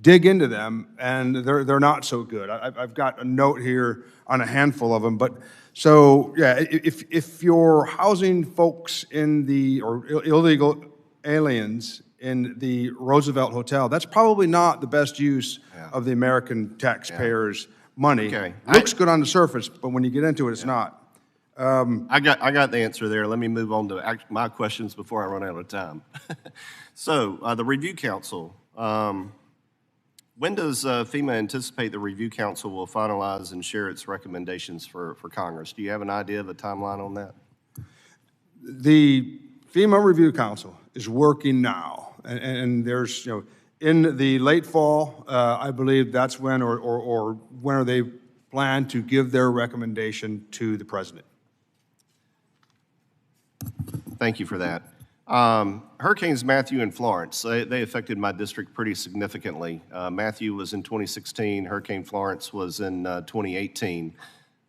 dig into them, and they're not so good. I've got a note here on a handful of them, but so yeah, if you're housing folks in or illegal aliens in the Roosevelt Hotel, that's probably not the best use of the American taxpayers' money. Okay. Looks good on the surface, but when you get into it, it's not. I got the answer there. Let me move on to my questions before I run out of time. So the Review Council. When does FEMA anticipate the Review Council will finalize and share its recommendations for Congress? Do you have an idea of a timeline on that? The FEMA Review Council is working now, and there's, in the late fall, I believe that's when, or when are they plan to give their recommendation to the president? Thank you for that. Hurricanes Matthew and Florence, they affected my district pretty significantly. Matthew was in 2016, Hurricane Florence was in 2018.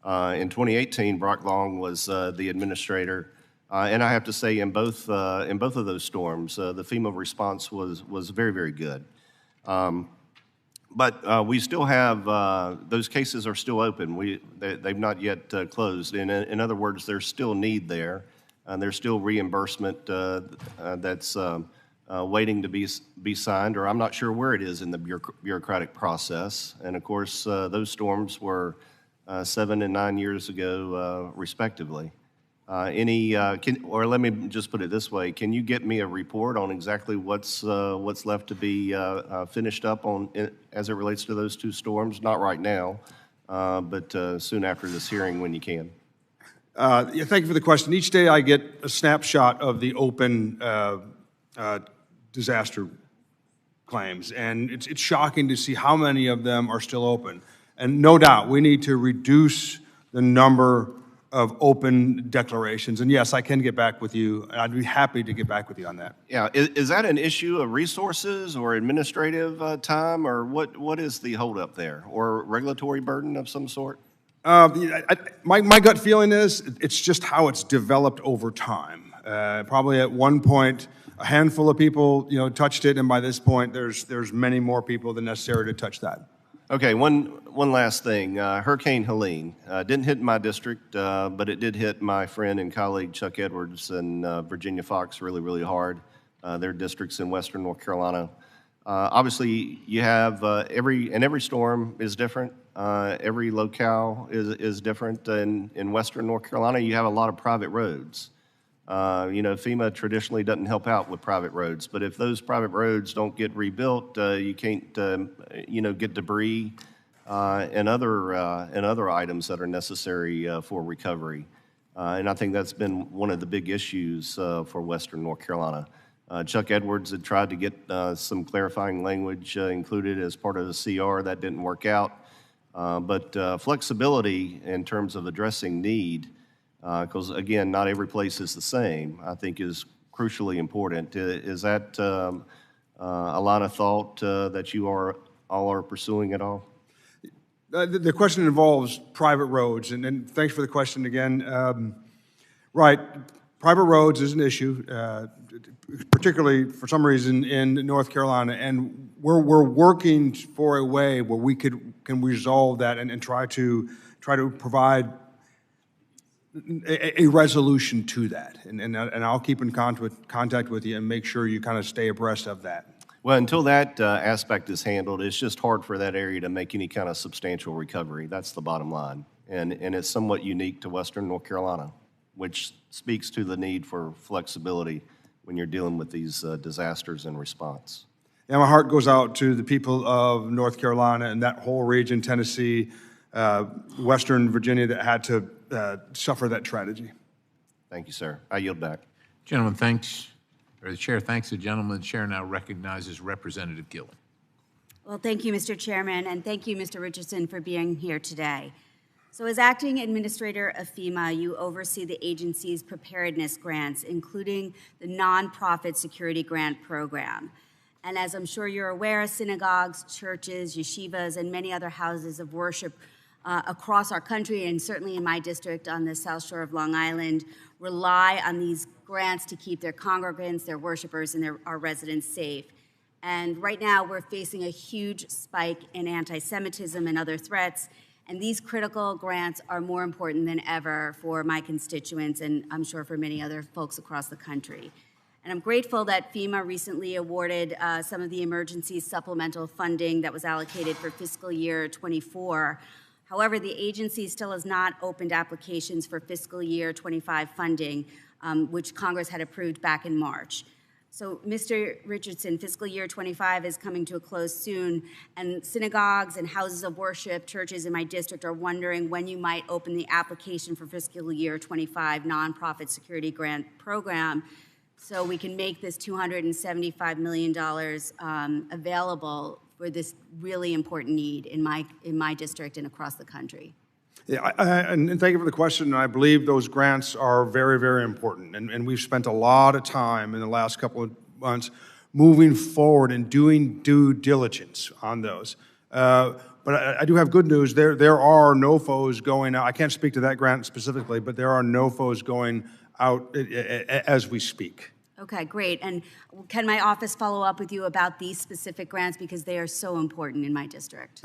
In 2018, Brock Long was the administrator, and I have to say in both of those storms, the FEMA response was very, very good. But we still have, those cases are still open. They've not yet closed. In other words, there's still need there. There's still reimbursement that's waiting to be signed, or I'm not sure where it is in the bureaucratic process. And of course, those storms were 7 and 9 years ago, respectively. Or let me just put it this way: can you get me a report on exactly what's left to be finished up on as it relates to those two storms? Not right now, but soon after this hearing, when you can. Yeah, thank you for the question. Each day I get a snapshot of the open disaster claims, and it's shocking to see how many of them are still open. And no doubt, we need to reduce the number of open declarations. And yes, I can get back with you. I'd be happy to get back with you on that. Yeah, is that an issue of resources or administrative time, or what is the holdup there, or regulatory burden of some sort? My gut feeling is it's just how it's developed over time. Probably at one point, a handful of people, touched it, and by this point, there's many more people than necessary to touch that. Okay, one last thing. Hurricane Helene didn't hit my district, but it did hit my friend and colleague Chuck Edwards and Virginia Fox really, really hard. Their districts in western North Carolina. Obviously, you have every storm is different. Every locale is different. In western North Carolina, you have a lot of private roads. FEMA traditionally doesn't help out with private roads, but if those private roads don't get rebuilt, you can't, get debris and other items that are necessary for recovery. And I think that's been one of the big issues for western North Carolina. Chuck Edwards had tried to get some clarifying language included as part of the CR. That didn't work out. But flexibility in terms of addressing need, because again, not every place is the same, I think is crucially important. Is that a line of thought that you all are pursuing at all? The question involves private roads, and thanks for the question again. Right, private roads is an issue, particularly for some reason in North Carolina, and we're working for a way where we can resolve that and try to provide a resolution to that, and I'll keep in contact with you and make sure you kind of stay abreast of that. Well, until that aspect is handled, it's just hard for that area to make any kind of substantial recovery. That's the bottom line, and it's somewhat unique to western North Carolina, which speaks to the need for flexibility when you're dealing with these disasters and response. Yeah, my heart goes out to the people of North Carolina and that whole region, Tennessee, Western Virginia, that had to suffer that tragedy. Thank you, sir. I yield back. Gentleman, thanks, or the chair thanks the gentleman. The chair now recognizes Representative Gillen. Well, thank you, Mr. Chairman, and thank you, Mr. Richardson, for being here today. So as acting administrator of FEMA, you oversee the agency's preparedness grants, including the nonprofit security grant program. And as I'm sure you're aware, synagogues, churches, yeshivas, and many other houses of worship across our country, and certainly in my district on the South Shore of Long Island, rely on these grants to keep their congregants, their worshipers, and our residents safe. And right now, we're facing a huge spike in anti-Semitism and other threats, and these critical grants are more important than ever for my constituents, and I'm sure for many other folks across the country. And I'm grateful that FEMA recently awarded some of the emergency supplemental funding that was allocated for fiscal year 24. However, the agency still has not opened applications for fiscal year 25 funding, which Congress had approved back in March. So, Mr. Richardson, fiscal year 25 is coming to a close soon, and synagogues and houses of worship, churches in my district are wondering when you might open the application for fiscal year 25 nonprofit security grant program so we can make this $275 million available for this really important need in my district and across the country. Yeah, and thank you for the question. I believe those grants are very, very important, and we've spent a lot of time in the last couple of months moving forward and doing due diligence on those. But I do have good news. There are NOFOs going out. I can't speak to that grant specifically, but there are NOFOs going out as we speak. Okay, great. And can my office follow up with you about these specific grants because they are so important in my district?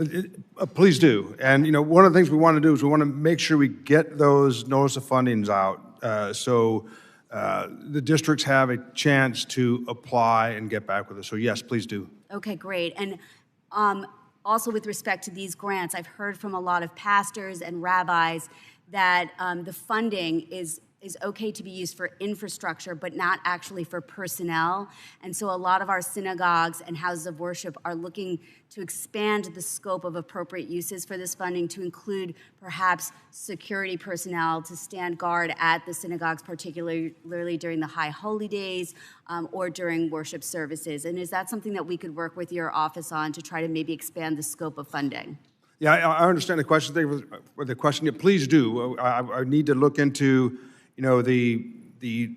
Please do. And one of the things we want to do is we want to make sure we get those notice of fundings out so the districts have a chance to apply and get back with us. So yes, please do. Okay, great. And also with respect to these grants, I've heard from a lot of pastors and rabbis that the funding is okay to be used for infrastructure, but not actually for personnel. And so a lot of our synagogues and houses of worship are looking to expand the scope of appropriate uses for this funding to include perhaps security personnel to stand guard at the synagogues, particularly during the high holy days or during worship services. And is that something that we could work with your office on to try to maybe expand the scope of funding? Yeah, I understand the question. Thank you for the question. Yeah, please do. I need to look into the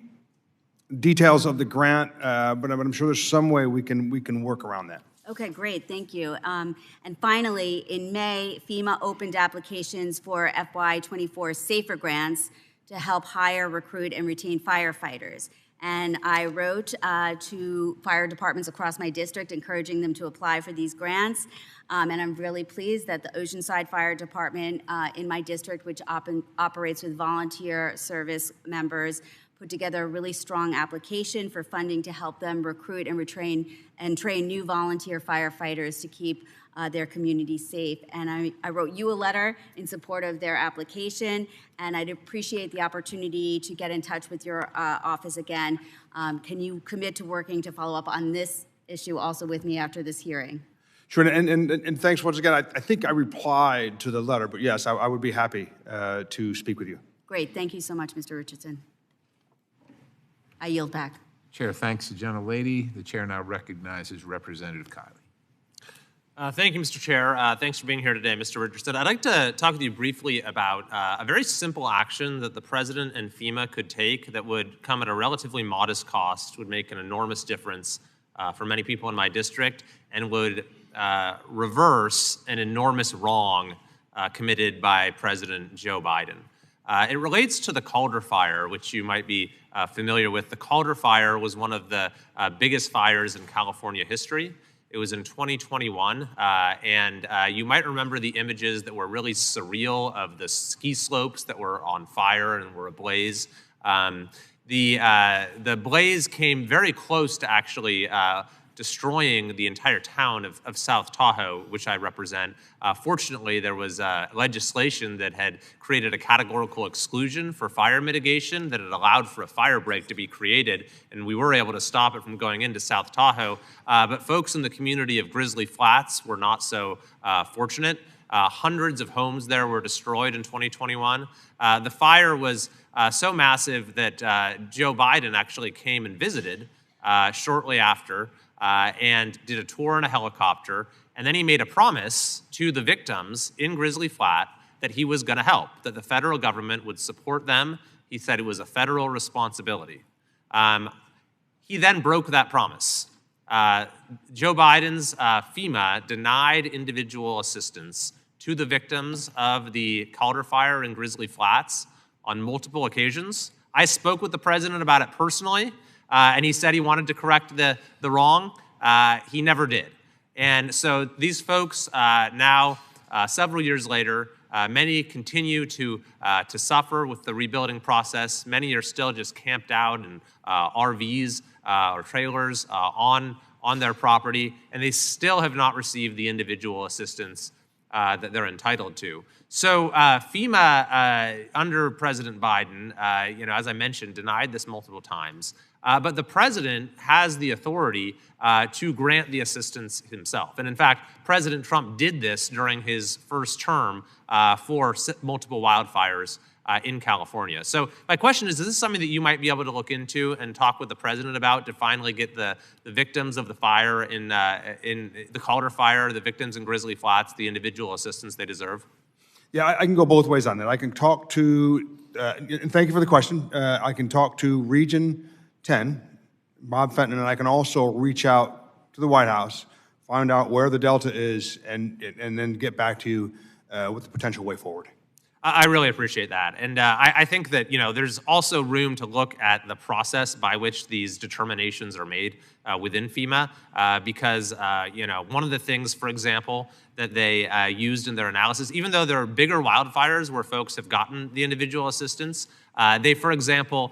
details of the grant, but I'm sure there's some way we can work around that. Okay, great, thank you. And finally, in May, FEMA opened applications for FY24 SAFER grants to help hire, recruit, and retain firefighters. And I wrote to fire departments across my district, encouraging them to apply for these grants. And I'm really pleased that the Oceanside Fire Department in my district, which operates with volunteer service members, put together a really strong application for funding to help them recruit and train new volunteer firefighters to keep their community safe. And I wrote you a letter in support of their application, and I'd appreciate the opportunity to get in touch with your office again. Can you commit to working to follow up on this issue also with me after this hearing? Sure, and thanks once again. I think I replied to the letter, but yes, I would be happy to speak with you. Great, thank you so much, Mr. Richardson. I yield back. Chair thanks the gentlelady. The chair now recognizes Representative Kiley. Thank you, Mr. Chair. Thanks for being here today, Mr. Richardson. I'd like to talk with you briefly about a very simple action that the President and FEMA could take that would come at a relatively modest cost, would make an enormous difference for many people in my district, and would reverse an enormous wrong committed by President Joe Biden. It relates to the Calder Fire, which you might be familiar with. The Calder Fire was one of the biggest fires in California history. It was in 2021, and you might remember the images that were really surreal of the ski slopes that were on fire and were ablaze. The blaze came very close to actually destroying the entire town of South Tahoe, which I represent. Fortunately, there was legislation that had created a categorical exclusion for fire mitigation that had allowed for a fire break to be created, and we were able to stop it from going into South Tahoe. But folks in the community of Grizzly Flats were not so fortunate. Hundreds of homes there were destroyed in 2021. The fire was so massive that Joe Biden actually came and visited shortly after, and did a tour in a helicopter, and then he made a promise to the victims in Grizzly Flat that he was going to help, that the federal government would support them. He said it was a federal responsibility. He then broke that promise. Joe Biden's FEMA denied individual assistance to the victims of the Calder Fire in Grizzly Flats on multiple occasions. I spoke with the president about it personally, and he said he wanted to correct the wrong. He never did. And so these folks now, several years later, many continue to suffer with the rebuilding process. Many are still just camped out in RVs or trailers on their property, and they still have not received the individual assistance that they're entitled to. So FEMA, under President Biden, as I mentioned, denied this multiple times. But the president has the authority to grant the assistance himself. And in fact, President Trump did this during his first term for multiple wildfires in California. So my question is this something that you might be able to look into and talk with the president about to finally get the victims of the fire in the Calder Fire, the victims in Grizzly Flats, the individual assistance they deserve? Yeah, I can go both ways on that. I can talk to, and thank you for the question, I can talk to Region 10, Bob Fenton, and I can also reach out to the White House, find out where the delta is, and then get back to you with the potential way forward. I really appreciate that. And I think that, there's also room to look at the process by which these determinations are made within FEMA, because, one of the things, for example, that they used in their analysis, even though there are bigger wildfires where folks have gotten the individual assistance, they, for example,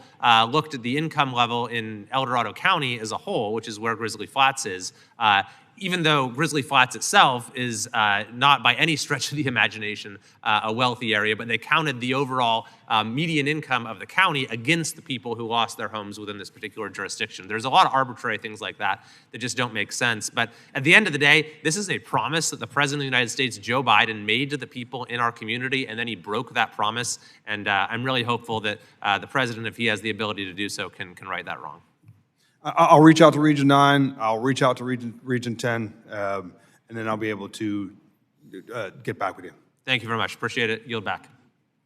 looked at the income level in El Dorado County as a whole, which is where Grizzly Flats is. Even though Grizzly Flats itself is not by any stretch of the imagination a wealthy area, but they counted the overall median income of the county against the people who lost their homes within this particular jurisdiction. There's a lot of arbitrary things like that that just don't make sense. But at the end of the day, this is a promise that the President of the United States, Joe Biden, made to the people in our community, and then he broke that promise. And I'm really hopeful that the President, if he has the ability to do so, can right that wrong. I'll reach out to Region 9, I'll reach out to Region 10, and then I'll be able to get back with you. Thank you very much. Appreciate it. Yield back.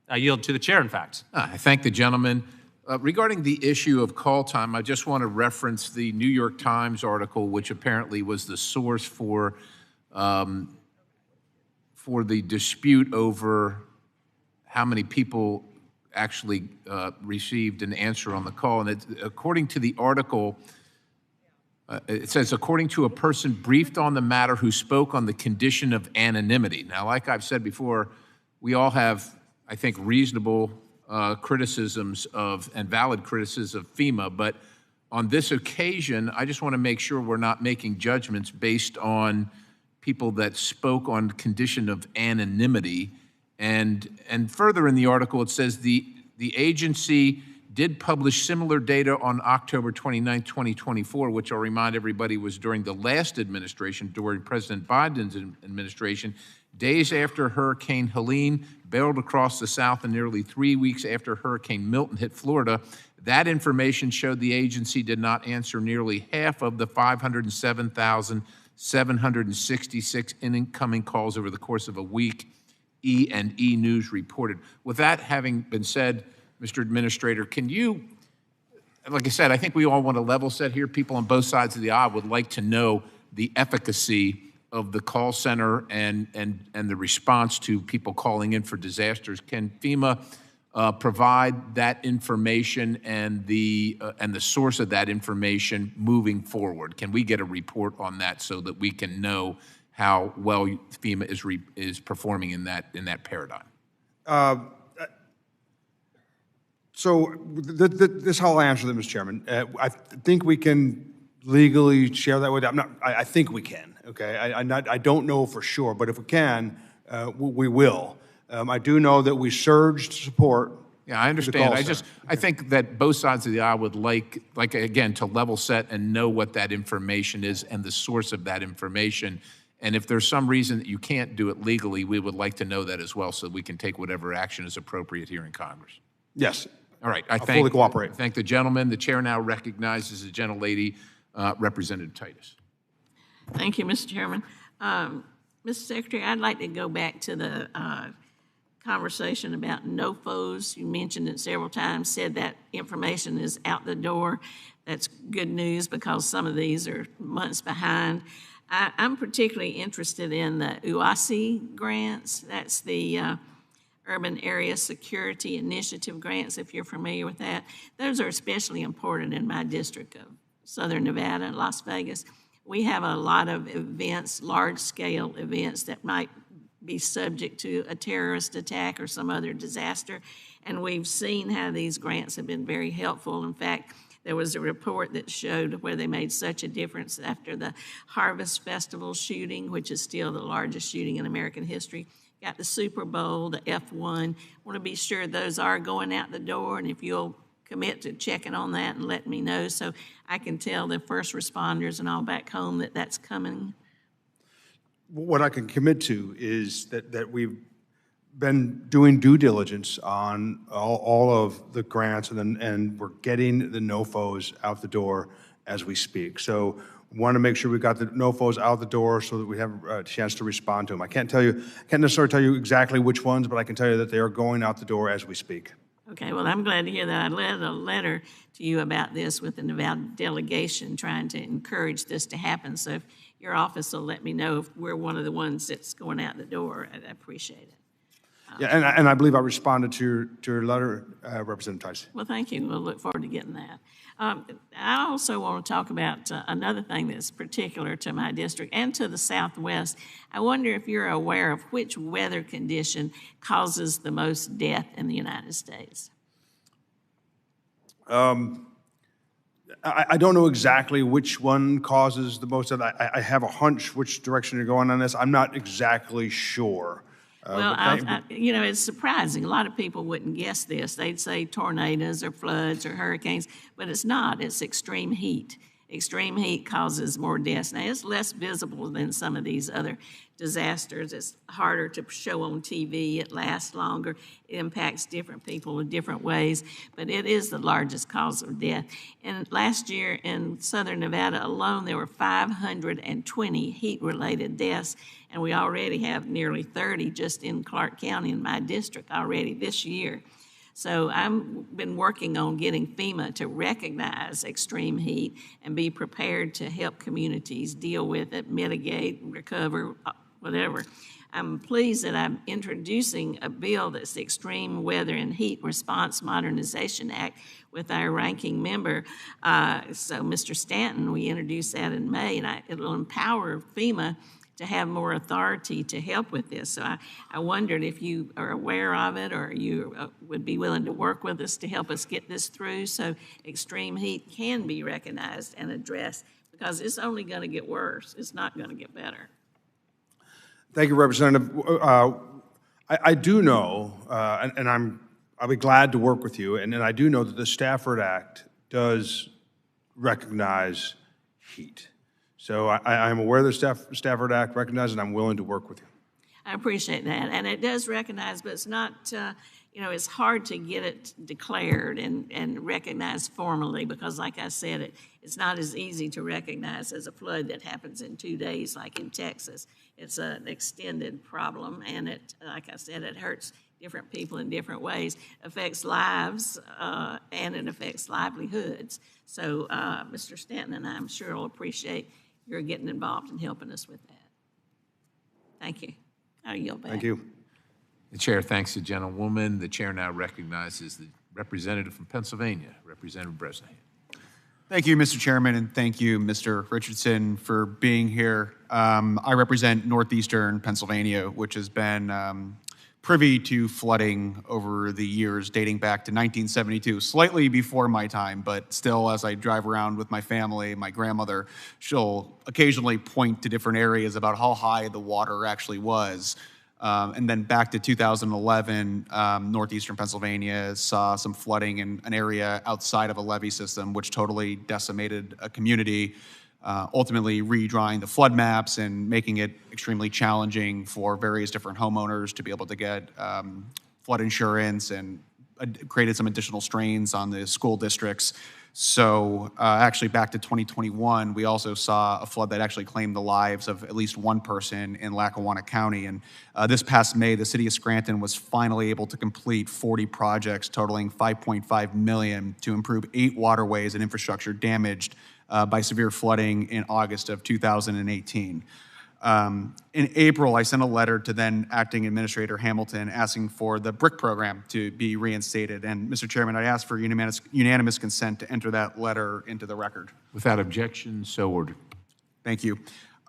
I yield to the chair, in fact. I thank the gentleman. Regarding the issue of call time, I just want to reference the New York Times article, which apparently was the source for the dispute over how many people actually received an answer on the call. And according to the article, it says, according to a person briefed on the matter who spoke on the condition of anonymity. Now, like I've said before, we all have, I think, reasonable criticisms of, and valid criticisms of FEMA, but on this occasion, I just want to make sure we're not making judgments based on people that spoke on condition of anonymity. And further in the article, it says the agency did publish similar data on October 29, 2024, which I'll remind everybody was during the last administration, during President Biden's administration, days after Hurricane Helene barreled across the South and nearly 3 weeks after Hurricane Milton hit Florida. That information showed the agency did not answer nearly half of the 507,766 incoming calls over the course of a week, E&E News reported. With that having been said, Mr. Administrator, can you, like I said, I think we all want to level set here. People on both sides of the aisle would like to know the efficacy of the call center and the response to people calling in for disasters. Can FEMA provide that information and the source of that information moving forward? Can we get a report on that so that we can know how well FEMA is performing in that paradigm? So this is how I'll answer that, Mr. Chairman. I think we can legally share that with you. I think we can, okay? I don't know for sure, but if we can, we will. I do know that we surged support. Yeah, I understand. I think that both sides of the aisle would like again, to level set and know what that information is and the source of that information. And if there's some reason that you can't do it legally, we would like to know that as well so we can take whatever action is appropriate here in Congress. Yes. All right. I'll fully cooperate. Thank the gentleman. The chair now recognizes the gentlelady, Representative Titus. Thank you, Mr. Chairman. Mr. Secretary, I'd like to go back to the conversation about NOFOs. You mentioned it several times, said that information is out the door. That's good news because some of these are months behind. I'm particularly interested in the UASI grants. That's the Urban Area Security Initiative grants, if you're familiar with that. Those are especially important in my district of Southern Nevada, Las Vegas. We have a lot of events, large-scale events that might be subject to a terrorist attack or some other disaster, and we've seen how these grants have been very helpful. In fact, there was a report that showed where they made such a difference after the Harvest Festival shooting, which is still the largest shooting in American history. Got the Super Bowl, the F1. Want to be sure those are going out the door, and if you'll commit to checking on that and let me know so I can tell the first responders and all back home that that's coming. What I can commit to is that we've been doing due diligence on all of the grants, and we're getting the NOFOs out the door as we speak. So want to make sure we got the NOFOs out the door so that we have a chance to respond to them. I can't necessarily tell you exactly which ones, but I can tell you that they are going out the door as we speak. Okay, well, I'm glad to hear that. I led a letter to you about this with the Nevada delegation trying to encourage this to happen. So if your office will let me know if we're one of the ones that's going out the door, I'd appreciate it. Yeah, and I believe I responded to your letter, Representative Tice. Well, thank you. We'll look forward to getting that. I also want to talk about another thing that's particular to my district and to the Southwest. I wonder if you're aware of which weather condition causes the most death in the United States. I don't know exactly which one causes the most. I have a hunch which direction you're going on this. I'm not exactly sure. Well, you know, it's surprising. A lot of people wouldn't guess this. They'd say tornadoes or floods or hurricanes, but it's not. It's extreme heat. Extreme heat causes more deaths. Now, it's less visible than some of these other disasters. It's harder to show on TV. It lasts longer. It impacts different people in different ways, but it is the largest cause of death. And last year in Southern Nevada alone, there were 520 heat-related deaths, and we already have nearly 30 just in Clark County in my district already this year. So I've been working on getting FEMA to recognize extreme heat and be prepared to help communities deal with it, mitigate, recover, whatever. I'm pleased that I'm introducing a bill that's the Extreme Weather and Heat Response Modernization Act with our ranking member. So Mr. Stanton, we introduced that in May, and it'll empower FEMA to have more authority to help with this. So I wondered if you are aware of it, or you would be willing to work with us to help us get this through so extreme heat can be recognized and addressed, because it's only going to get worse. It's not going to get better. Thank you, Representative. I do know, and I'll be glad to work with you, and I do know that the Stafford Act does recognize heat. So I'm aware the Stafford Act recognizes, and I'm willing to work with you. I appreciate that. And it does recognize, but it's not, it's hard to get it declared and recognized formally, because like I said, it's not as easy to recognize as a flood that happens in 2 days like in Texas. It's an extended problem, and like I said, it hurts different people in different ways, affects lives, and it affects livelihoods. So Mr. Stanton and I, I'm sure will appreciate your getting involved and helping us with that. Thank you. I'll yield back. Thank you. The chair thanks the gentlewoman. The chair now recognizes the representative from Pennsylvania, Representative Bresnahan. Thank you, Mr. Chairman, and thank you, Mr. Richardson, for being here. I represent northeastern Pennsylvania, which has been privy to flooding over the years dating back to 1972, slightly before my time, but still, as I drive around with my family, my grandmother, she'll occasionally point to different areas about how high the water actually was. And then back to 2011, northeastern Pennsylvania saw some flooding in an area outside of a levee system, which totally decimated a community, ultimately redrawing the flood maps and making it extremely challenging for various different homeowners to be able to get flood insurance, and created some additional strains on the school districts. So actually back to 2021, we also saw a flood that actually claimed the lives of at least one person in Lackawanna County. And this past May, the city of Scranton was finally able to complete 40 projects totaling $5.5 million to improve 8 waterways and infrastructure damaged by severe flooding in August of 2018. In April, I sent a letter to then Acting Administrator Hamilton asking for the BRIC program to be reinstated. And Mr. Chairman, I ask for unanimous consent to enter that letter into the record. Without objection, so ordered. Thank you.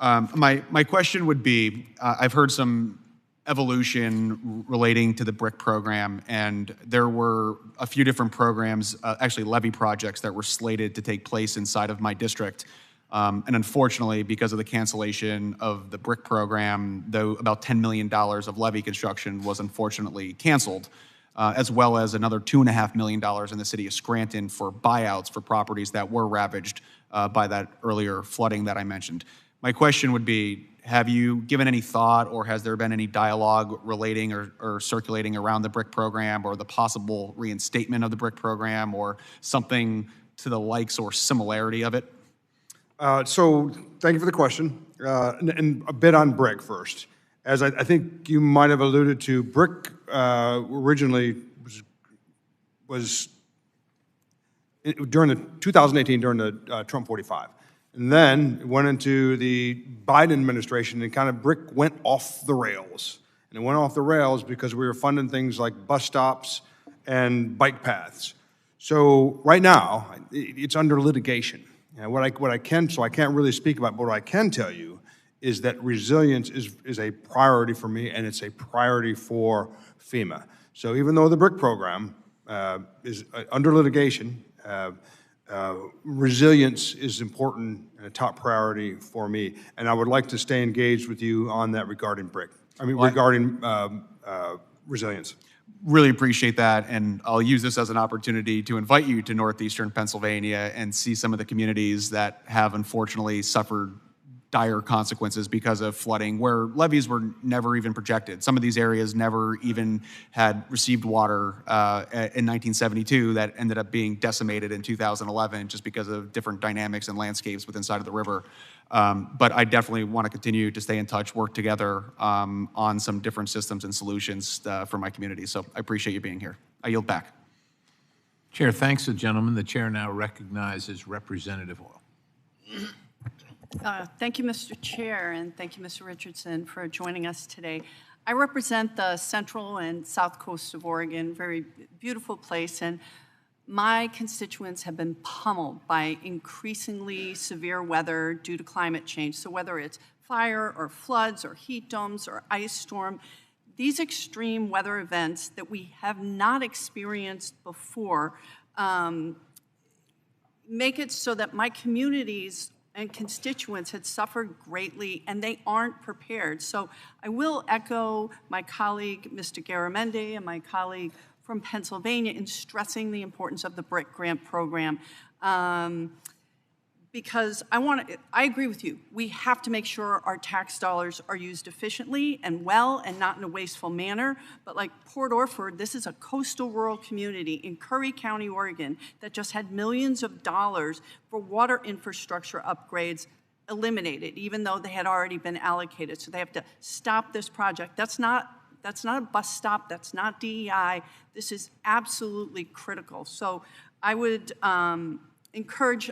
My question would be, I've heard some evolution relating to the BRIC program, and there were a few different programs, actually levee projects, that were slated to take place inside of my district. And unfortunately, because of the cancellation of the BRIC program, though about $10 million of levee construction was unfortunately canceled, as well as another $2.5 million in the city of Scranton for buyouts for properties that were ravaged by that earlier flooding that I mentioned. My question would be, have you given any thought, or has there been any dialogue relating or circulating around the BRIC program, or the possible reinstatement of the BRIC program, or something to the likes or similarity of it? So thank you for the question. And a bit on BRIC first. As I think you might have alluded to, BRIC originally was during the 2018, during the Trump 45. And then it went into the Biden administration, and kind of BRIC went off the rails. And it went off the rails because we were funding things like bus stops and bike paths. So right now, it's under litigation. And what I can, so I can't really speak about, but what I can tell you is that resilience is a priority for me, and it's a priority for FEMA. So even though the BRIC program is under litigation, resilience is important and a top priority for me. And I would like to stay engaged with you on that regarding BRIC. Regarding resilience. Really appreciate that, and I'll use this as an opportunity to invite you to northeastern Pennsylvania and see some of the communities that have unfortunately suffered dire consequences because of flooding, where levees were never even projected. Some of these areas never even had received water in 1972 that ended up being decimated in 2011 just because of different dynamics and landscapes within side of the river. But I definitely want to continue to stay in touch, work together on some different systems and solutions for my community. So I appreciate you being here. I yield back. Chair thanks the gentleman. The chair now recognizes Representative Hall. Thank you, Mr. Chair, and thank you, Mr. Richardson, for joining us today. I represent the central and south coast of Oregon, very beautiful place, and my constituents have been pummeled by increasingly severe weather due to climate change. So whether it's fire or floods or heat domes or ice storm, these extreme weather events that we have not experienced before make it so that my communities and constituents had suffered greatly, and they aren't prepared. So I will echo my colleague, Mr. Garamendi, and my colleague from Pennsylvania in stressing the importance of the BRIC grant program. Because I agree with you. We have to make sure our tax dollars are used efficiently and well and not in a wasteful manner. But like Port Orford, this is a coastal rural community in Curry County, Oregon, that just had millions of dollars for water infrastructure upgrades eliminated, even though they had already been allocated. So they have to stop this project. That's not a bus stop. That's not DEI. This is absolutely critical. So I would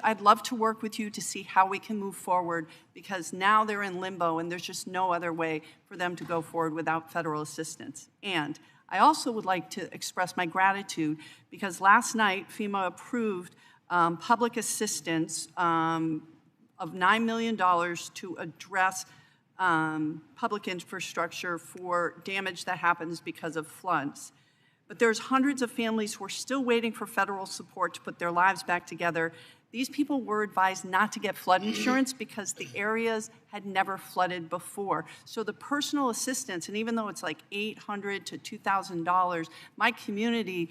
I'd love to work with you to see how we can move forward, because now they're in limbo and there's just no other way for them to go forward without federal assistance. And I also would like to express my gratitude because last night FEMA approved public assistance of $9 million to address public infrastructure for damage that happens because of floods. But there's hundreds of families who are still waiting for federal support to put their lives back together. These people were advised not to get flood insurance because the areas had never flooded before. So the personal assistance, and even though it's like $800 to $2,000, my community,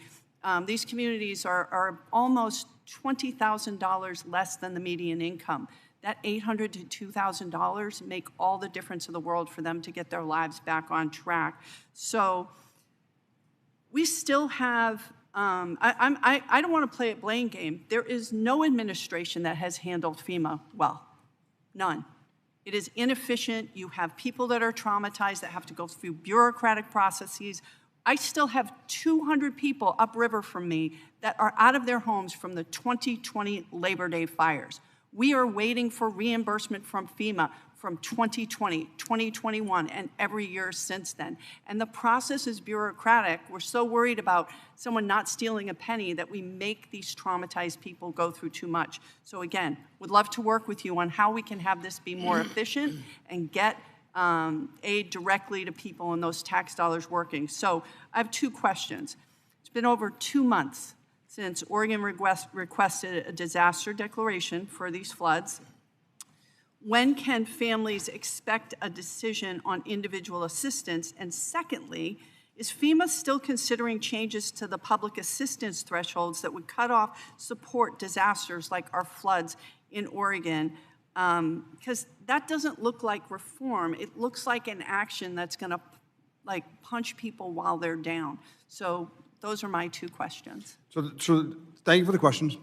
these communities are almost $20,000 less than the median income. That $800 to $2,000 make all the difference in the world for them to get their lives back on track. So we still have, I don't want to play a blame game. There is no administration that has handled FEMA well, none. It is inefficient. You have people that are traumatized that have to go through bureaucratic processes. I still have 200 people upriver from me that are out of their homes from the 2020 Labor Day fires. We are waiting for reimbursement from FEMA from 2020, 2021, and every year since then. And the process is bureaucratic. We're so worried about someone not stealing a penny that we make these traumatized people go through too much. So again, would love to work with you on how we can have this be more efficient and get aid directly to people and those tax dollars working. So I have two questions. It's been over 2 months since Oregon requested a disaster declaration for these floods. When can families expect a decision on individual assistance? And secondly, is FEMA still considering changes to the public assistance thresholds that would cut off support disasters like our floods in Oregon? Because that doesn't look like reform. It looks like an action that's going to like punch people while they're down. So those are my two questions. So thank you for the questions.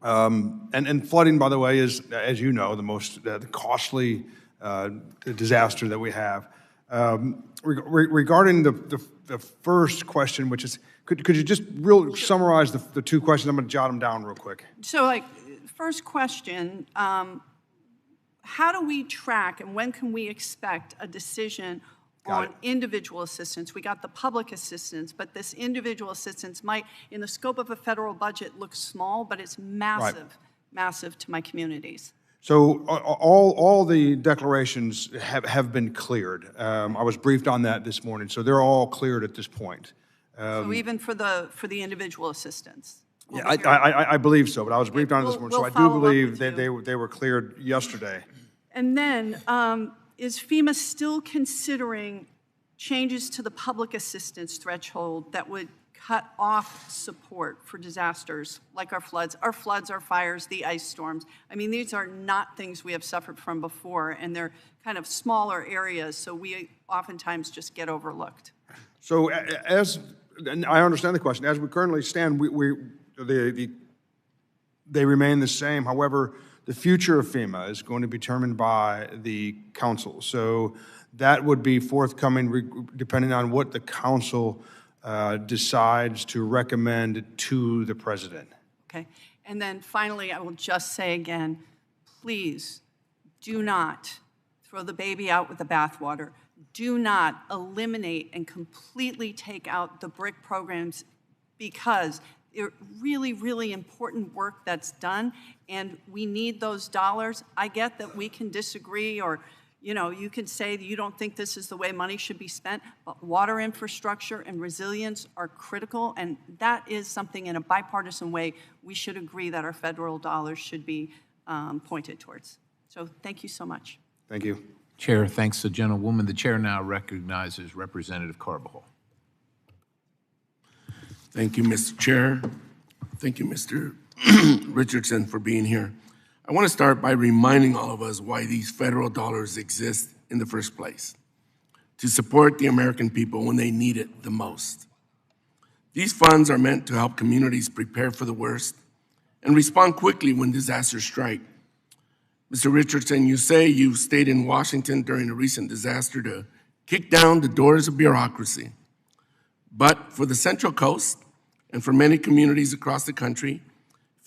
And flooding, by the way, is, as you know, the most costly disaster that we have. Regarding the first question, which is, could you just summarize the two questions? I'm going to jot them down real quick. So, like, first question, how do we track and when can we expect a decision on individual assistance? We got the public assistance, but this individual assistance might, in the scope of a federal budget, look small, but it's massive, massive to my communities. So all the declarations have been cleared. I was briefed on that this morning, so they're all cleared at this point. So even for the individual assistance? Yeah, I believe so, but I was briefed on it this morning, so I do believe that they were cleared yesterday. And then, is FEMA still considering changes to the public assistance threshold that would cut off support for disasters like our floods, our fires, the ice storms? I mean, these are not things we have suffered from before, and they're kind of smaller areas, so we oftentimes just get overlooked. So and I understand the question. As we currently stand, they remain the same. However, the future of FEMA is going to be determined by the council. So that would be forthcoming depending on what the council decides to recommend to the president. Okay. And then finally, I will just say again, please do not throw the baby out with the bathwater. Do not eliminate and completely take out the BRIC programs, because they're really, really important work that's done, and we need those dollars. I get that we can disagree, or you can say that you don't think this is the way money should be spent, but water infrastructure and resilience are critical, and that is something in a bipartisan way we should agree that our federal dollars should be pointed towards. So thank you so much. Thank you. Chair thanks the gentlewoman. The chair now recognizes Representative Carbajal. Thank you, Mr. Chair. Thank you, Mr. Richardson, for being here. I want to start by reminding all of us why these federal dollars exist in the first place: to support the American people when they need it the most. These funds are meant to help communities prepare for the worst and respond quickly when disasters strike. Mr. Richardson, you say you stayed in Washington during a recent disaster to kick down the doors of bureaucracy. But for the Central Coast and for many communities across the country,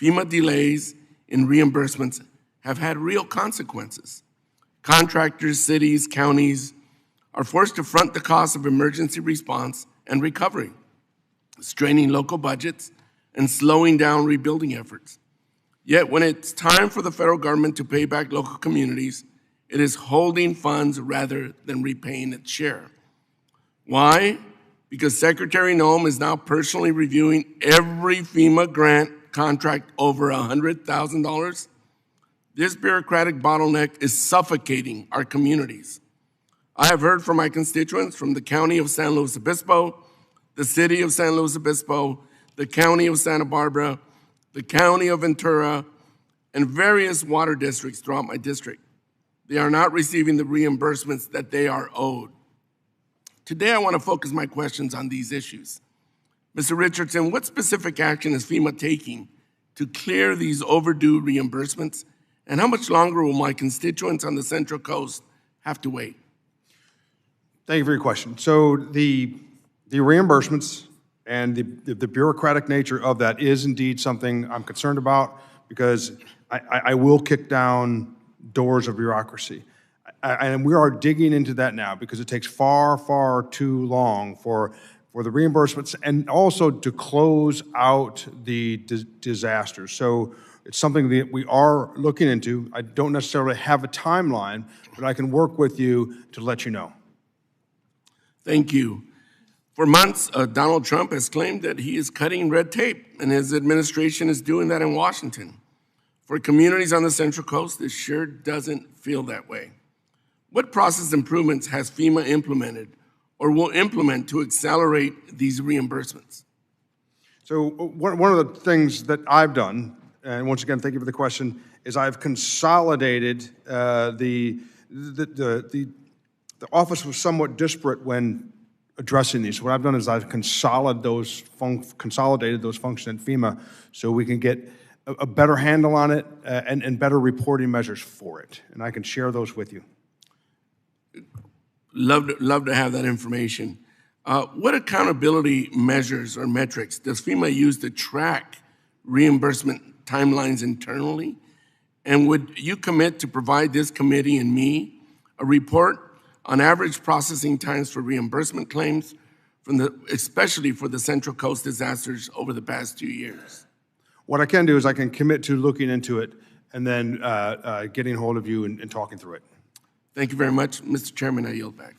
FEMA delays in reimbursements have had real consequences. Contractors, cities, counties are forced to front the cost of emergency response and recovery, straining local budgets and slowing down rebuilding efforts. Yet when it's time for the federal government to pay back local communities, it is holding funds rather than repaying its share. Why? Because Secretary Noem is now personally reviewing every FEMA grant contract over $100,000. This bureaucratic bottleneck is suffocating our communities. I have heard from my constituents from the County of San Luis Obispo, the City of San Luis Obispo, the County of Santa Barbara, the County of Ventura, and various water districts throughout my district. They are not receiving the reimbursements that they are owed. Today, I want to focus my questions on these issues. Mr. Richardson, what specific action is FEMA taking to clear these overdue reimbursements, and how much longer will my constituents on the Central Coast have to wait? Thank you for your question. So the reimbursements and the bureaucratic nature of that is indeed something I'm concerned about, because I will kick down doors of bureaucracy. And we are digging into that now, because it takes far, far too long for the reimbursements and also to close out the disasters. So it's something that we are looking into. I don't necessarily have a timeline, but I can work with you to let you know. Thank you. For months, Donald Trump has claimed that he is cutting red tape, and his administration is doing that in Washington. For communities on the Central Coast, this sure doesn't feel that way. What process improvements has FEMA implemented or will implement to accelerate these reimbursements? So one of the things that I've done, and once again, thank you for the question, is I've consolidated the office was somewhat disparate when addressing these. What I've done is I've consolidated those functions in FEMA so we can get a better handle on it and better reporting measures for it. And I can share those with you. Love to have that information. What accountability measures or metrics does FEMA use to track reimbursement timelines internally? And would you commit to provide this committee and me a report on average processing times for reimbursement claims, especially for the Central Coast disasters over the past 2 years? What I can do is I can commit to looking into it and then getting hold of you and talking through it. Thank you very much. Mr. Chairman, I yield back.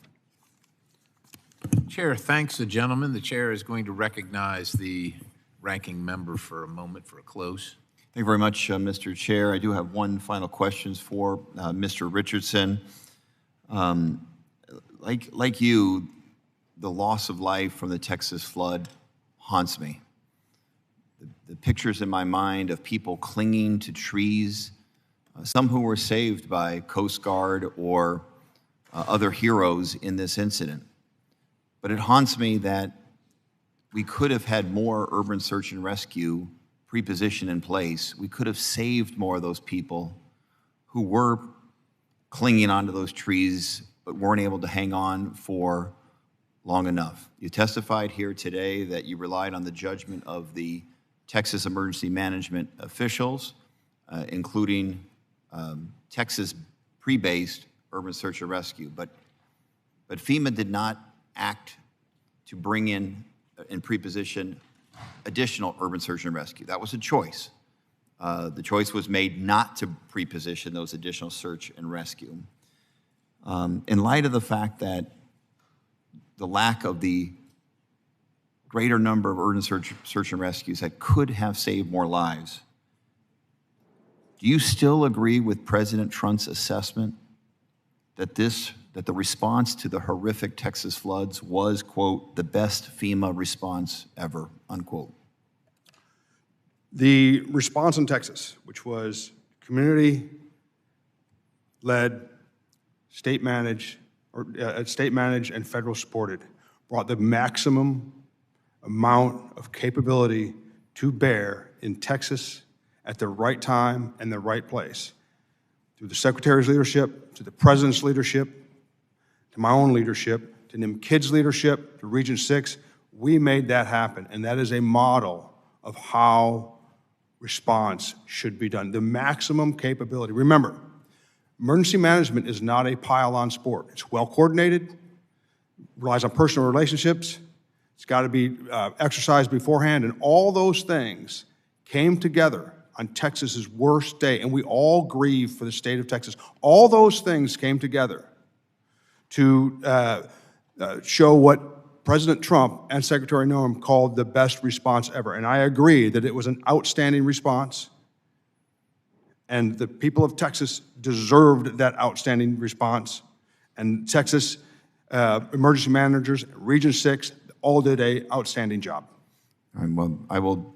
Chair thanks the gentleman. The chair is going to recognize the ranking member for a moment for a close. Thank you very much, Mr. Chair. I do have one final question for Mr. Richardson. Like you, the loss of life from the Texas flood haunts me. The pictures in my mind of people clinging to trees, some who were saved by Coast Guard or other heroes in this incident. But it haunts me that we could have had more urban search and rescue preposition in place. We could have saved more of those people who were clinging onto those trees but weren't able to hang on for long enough. You testified here today that you relied on the judgment of the Texas emergency management officials, including Texas pre-based urban search and rescue. But FEMA did not act to bring in and pre-position additional urban search and rescue. That was a choice. The choice was made not to pre-position those additional search and rescue. In light of the fact that the lack of the greater number of urban search and rescues that could have saved more lives, do you still agree with President Trump's assessment that the response to the horrific Texas floods was, quote, the best FEMA response ever, unquote? The response in Texas, which was community-led, state-managed and federal supported, brought the maximum amount of capability to bear in Texas at the right time and the right place. Through the Secretary's leadership, to the President's leadership, to my own leadership, to NIM Kids' leadership, to Region 6, we made that happen. And that is a model of how response should be done. The maximum capability. Remember, emergency management is not a pile-on sport. It's well-coordinated, relies on personal relationships, it's got to be exercised beforehand, and all those things came together on Texas's worst day, and we all grieve for the state of Texas. All those things came together to show what President Trump and Secretary Noem called the best response ever. And I agree that it was an outstanding response, and the people of Texas deserved that outstanding response. And Texas emergency managers, Region 6, all did an outstanding job. Well, I will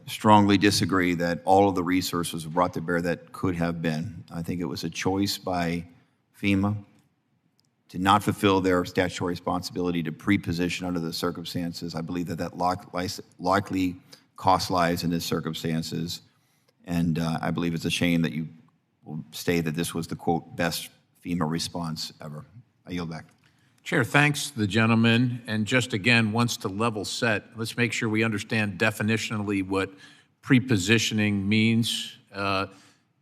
strongly disagree that all of the resources were brought to bear that could have been. I think it was a choice by FEMA to not fulfill their statutory responsibility to pre-position under the circumstances. I believe that likely cost lives in these circumstances. And I believe it's a shame that you will say that this was the, quote, best FEMA response ever. I yield back. Chair, thanks to the gentleman. And just again, once to level set, let's make sure we understand definitionally what pre-positioning means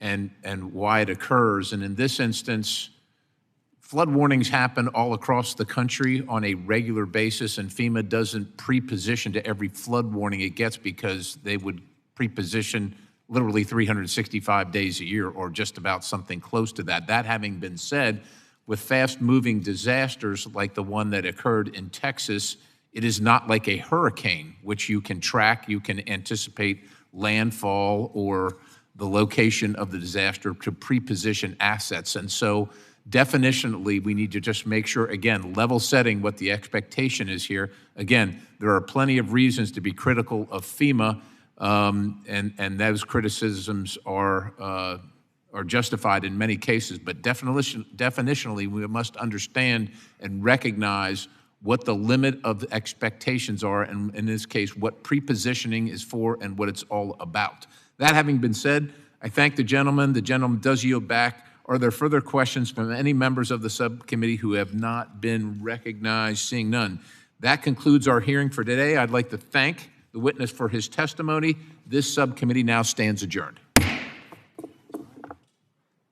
and why it occurs. And in this instance, flood warnings happen all across the country on a regular basis, and FEMA doesn't pre-position to every flood warning it gets because they would pre-position literally 365 days a year or just about something close to that. That having been said, with fast-moving disasters like the one that occurred in Texas, it is not like a hurricane, which you can track, you can anticipate landfall or the location of the disaster to pre-position assets. And so definitionally, we need to just make sure, again, level setting what the expectation is here. Again, there are plenty of reasons to be critical of FEMA, and those criticisms are justified in many cases, but definitionally, we must understand and recognize what the limit of the expectations are, and in this case, what pre-positioning is for and what it's all about. That having been said, I thank the gentleman. The gentleman does yield back. Are there further questions from any members of the subcommittee who have not been recognized? Seeing none. That concludes our hearing for today. I'd like to thank the witness for his testimony. This subcommittee now stands adjourned.